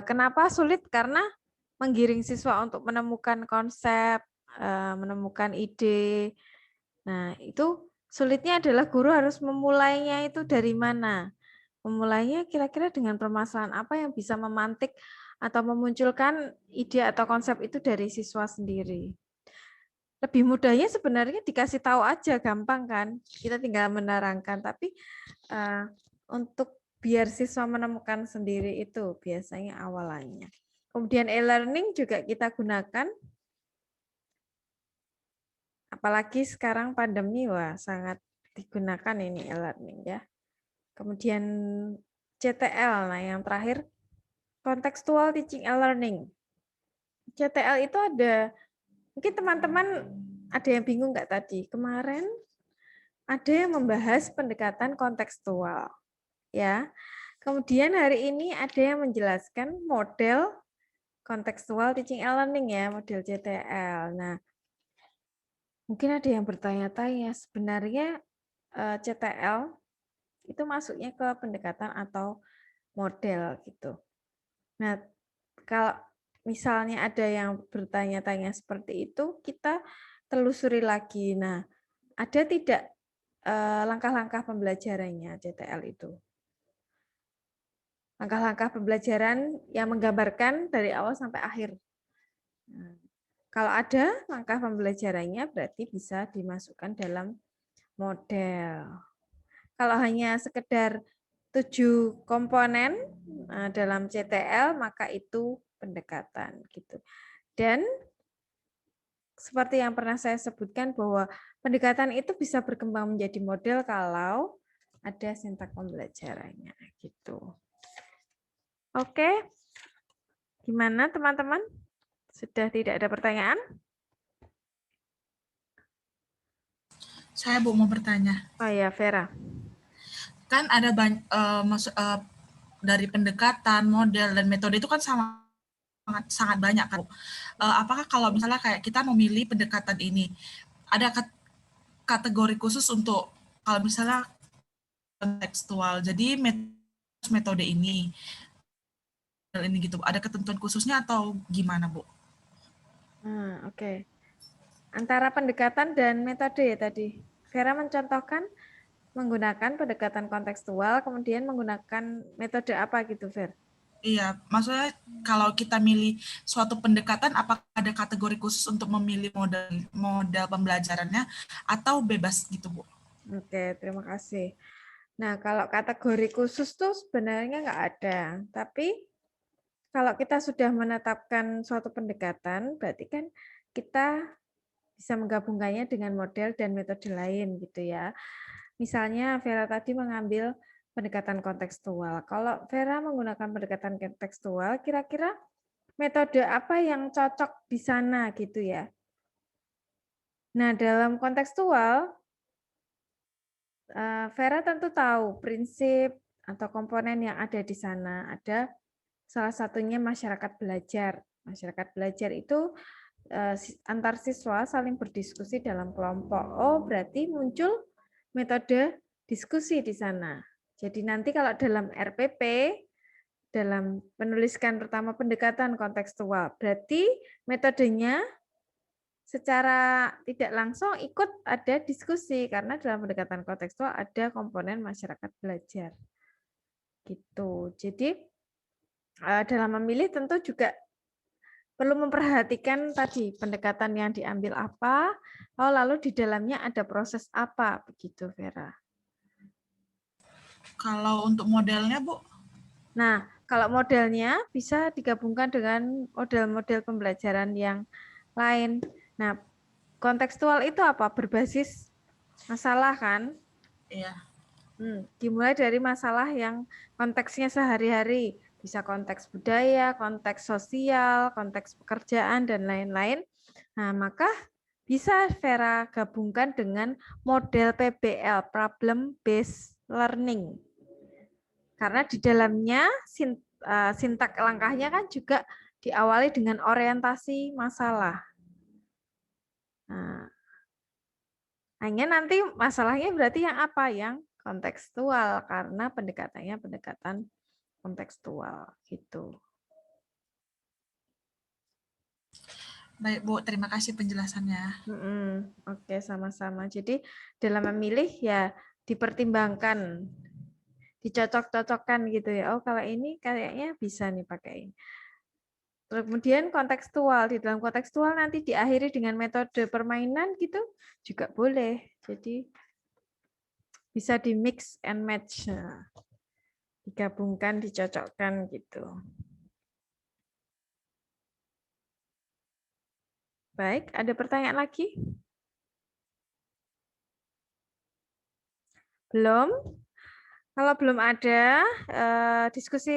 D: kenapa sulit? Karena menggiring siswa untuk menemukan konsep, menemukan ide. Nah, itu sulitnya adalah guru harus memulainya itu dari mana? Memulainya kira-kira dengan permasalahan apa yang bisa memantik atau memunculkan ide atau konsep itu dari siswa sendiri. Lebih mudahnya sebenarnya dikasih tahu aja, gampang kan? Kita tinggal menerangkan, tapi untuk biar siswa menemukan sendiri itu biasanya awalannya. Kemudian e-learning juga kita gunakan, apalagi sekarang pandemi, wah sangat digunakan ini e-learning ya. Kemudian CTL, nah yang terakhir Contextual Teaching and Learning. CTL itu ada, mungkin teman-teman ada yang bingung nggak tadi? Kemarin ada yang membahas pendekatan kontekstual, ya. Kemudian hari ini ada yang menjelaskan model Contextual Teaching and Learning ya, model CTL. Nah, mungkin ada yang bertanya-tanya, sebenarnya CTL itu masuknya ke pendekatan atau model gitu. Nah, kalau misalnya ada yang bertanya-tanya seperti itu, kita telusuri lagi. Nah, ada tidak langkah-langkah pembelajarannya CTL itu? Langkah-langkah pembelajaran yang menggambarkan dari awal sampai akhir. Nah, kalau ada langkah pembelajarannya, berarti bisa dimasukkan dalam model. Kalau hanya sekedar 7 komponen dalam CTL, maka itu pendekatan gitu. Dan seperti yang pernah saya sebutkan bahwa pendekatan itu bisa berkembang menjadi model kalau ada sintak pembelajarannya gitu. Oke. Gimana teman-teman? Sudah tidak ada pertanyaan?
O: Saya Bu mau bertanya.
D: Oh ya, Vera.
O: Kan ada dari pendekatan, model, dan metode itu kan sangat banyak kan. Apakah kalau misalnya kayak kita memilih pendekatan ini, ada kategori khusus untuk kalau misalnya kontekstual, jadi metode ini gitu, ada ketentuan khususnya atau gimana Bu?
D: Oke. Antara pendekatan dan metode ya tadi. Vera mencontohkan menggunakan pendekatan kontekstual, kemudian menggunakan metode apa gitu, Ver?
O: Iya, maksudnya kalau kita milih suatu pendekatan, apakah ada kategori khusus untuk memilih model pembelajarannya atau bebas gitu, Bu?
D: Oke, terima kasih. Nah, kalau kategori khusus tuh sebenarnya nggak ada. Tapi kalau kita sudah menetapkan suatu pendekatan, berarti kan kita bisa menggabungkannya dengan model dan metode lain gitu ya. Misalnya Vera tadi mengambil pendekatan kontekstual. Kalau Vera menggunakan pendekatan kontekstual, kira-kira metode apa yang cocok di sana gitu ya. Nah, dalam kontekstual, Vera tentu tahu prinsip atau komponen yang ada di sana. Ada salah satunya masyarakat belajar. Masyarakat belajar itu antar siswa saling berdiskusi dalam kelompok. Oh, berarti muncul metode diskusi di sana. Jadi nanti kalau dalam RPP, dalam penuliskan pertama pendekatan kontekstual, berarti metodenya secara tidak langsung ikut ada diskusi, karena dalam pendekatan kontekstual ada komponen masyarakat belajar. Gitu. Jadi dalam memilih tentu juga perlu memperhatikan tadi pendekatan yang diambil apa, lalu di dalamnya ada proses apa, begitu Vera.
O: Kalau untuk modelnya, Bu?
D: Nah, kalau modelnya bisa digabungkan dengan model-model pembelajaran yang lain. Nah, kontekstual itu apa? Berbasis masalah kan?
O: Iya.
D: Dimulai dari masalah yang konteksnya sehari-hari. Bisa konteks budaya, konteks sosial, konteks pekerjaan, dan lain-lain. Nah, maka bisa Vera gabungkan dengan model PBL, Problem Based Learning. Karena di dalamnya sintak langkahnya kan juga diawali dengan orientasi masalah. Nah, hanya nanti masalahnya berarti yang apa? Yang kontekstual, karena pendekatannya pendekatan kontekstual gitu.
O: Baik Bu, terima kasih penjelasannya.
D: Oke, sama-sama. Jadi dalam memilih ya dipertimbangkan, dicocok-cocokkan gitu ya. Oh, kalau ini kayaknya bisa nih pakai ini. Kemudian kontekstual, di dalam kontekstual nanti diakhiri dengan metode permainan gitu juga boleh. Jadi bisa di mix and match. Nah, digabungkan, dicocokkan gitu. Baik, ada pertanyaan lagi? Belum? Kalau belum ada, diskusi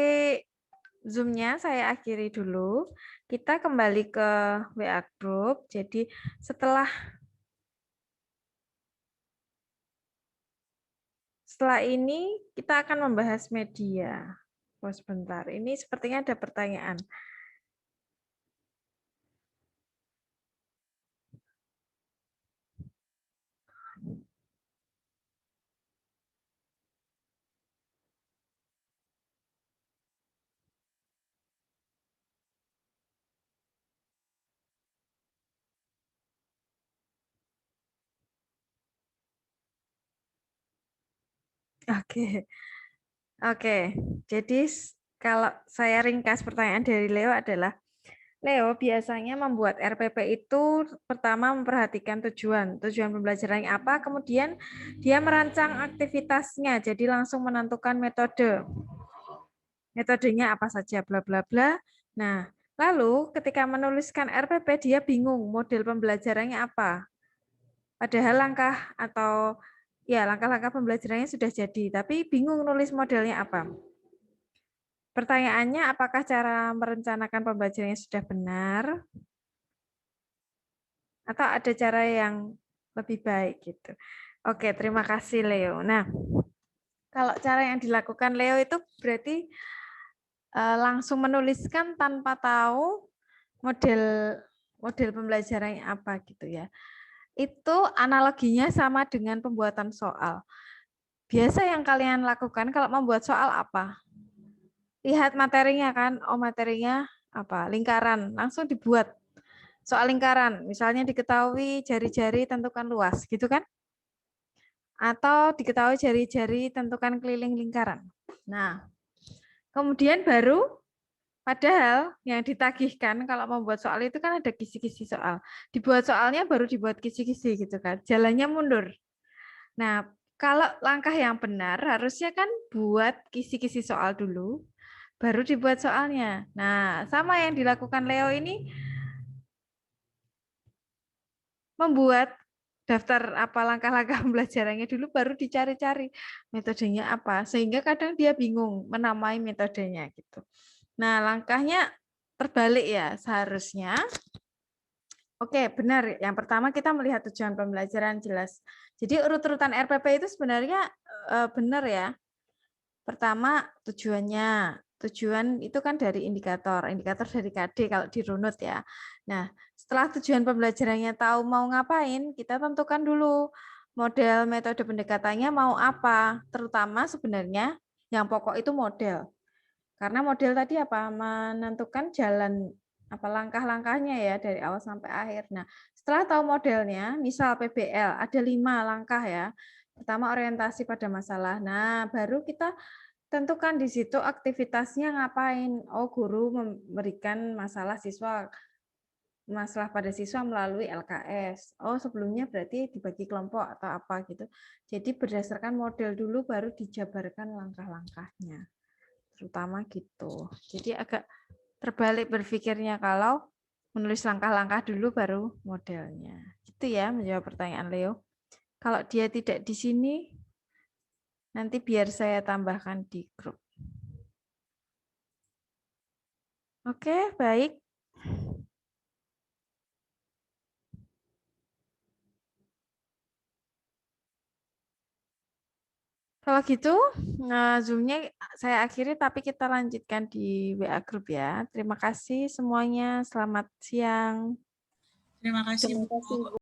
D: Zoom-nya saya akhiri dulu. Kita kembali ke WA Group. Jadi setelah ini kita akan membahas media. Oh, sebentar, ini sepertinya ada pertanyaan. Oke. Jadi kalau saya ringkas pertanyaan dari Leo adalah, Leo biasanya membuat RPP itu pertama memperhatikan tujuan pembelajarannya apa, kemudian dia merancang aktivitasnya, jadi langsung menentukan metode. Metodenya apa saja, bla bla bla. Nah, lalu ketika menuliskan RPP dia bingung model pembelajarannya apa. Padahal langkah atau Ya, langkah-langkah pembelajarannya sudah jadi, tapi bingung nulis modelnya apa. Pertanyaannya, apakah cara merencanakan pembelajarannya sudah benar? Atau ada cara yang lebih baik gitu. Oke, terima kasih Leo. Nah, kalau cara yang dilakukan Leo itu berarti langsung menuliskan tanpa tahu model pembelajarannya apa gitu ya. Itu analoginya sama dengan pembuatan soal. Biasa yang kalian lakukan kalau membuat soal apa? Lihat materinya kan, oh materinya apa? Lingkaran, langsung dibuat soal lingkaran. Misalnya diketahui jari-jari tentukan luas, gitu kan? Atau diketahui jari-jari tentukan keliling lingkaran. Nah, kemudian baru padahal yang ditagihkan kalau membuat soal itu kan ada kisi-kisi soal. Dibuat soalnya baru dibuat kisi-kisi gitu kan. Jalannya mundur. Nah, kalau langkah yang benar harusnya kan buat kisi-kisi soal dulu, baru dibuat soalnya. Nah, sama yang dilakukan Leo ini membuat daftar apa langkah-langkah pembelajarannya dulu baru dicari-cari metodenya apa. Sehingga kadang dia bingung menamai metodenya gitu. Nah, langkahnya terbalik ya seharusnya. Oke, benar. Yang pertama kita melihat tujuan pembelajaran jelas. Jadi urut-urutan RPP itu sebenarnya benar ya. Pertama tujuannya. Tujuan itu kan dari indikator dari KD kalau dirunut ya. Nah, setelah tujuan pembelajarannya tahu mau ngapain, kita tentukan dulu model metode pendekatannya mau apa. Terutama sebenarnya yang pokok itu model. Karena model tadi apa? Menentukan jalan apa langkah-langkahnya ya dari awal sampai akhir. Nah, setelah tahu modelnya, misal PBL ada 5 langkah ya. Pertama orientasi pada masalah. Nah, baru kita tentukan di situ aktivitasnya ngapain. Oh, guru memberikan masalah pada siswa melalui LKS. Oh, sebelumnya berarti dibagi kelompok atau apa gitu. Jadi berdasarkan model dulu baru dijabarkan langkah-langkahnya. Terutama gitu. Jadi agak terbalik berpikirnya kalau menulis langkah-langkah dulu baru modelnya. Gitu ya menjawab pertanyaan Leo. Kalau dia tidak di sini, nanti biar saya tambahkan di grup. Oke, baik. Kalau gitu, Zoom-nya saya akhiri, tapi kita lanjutkan di WA Group ya. Terima kasih semuanya. Selamat siang.
O: Terima kasih, Bu.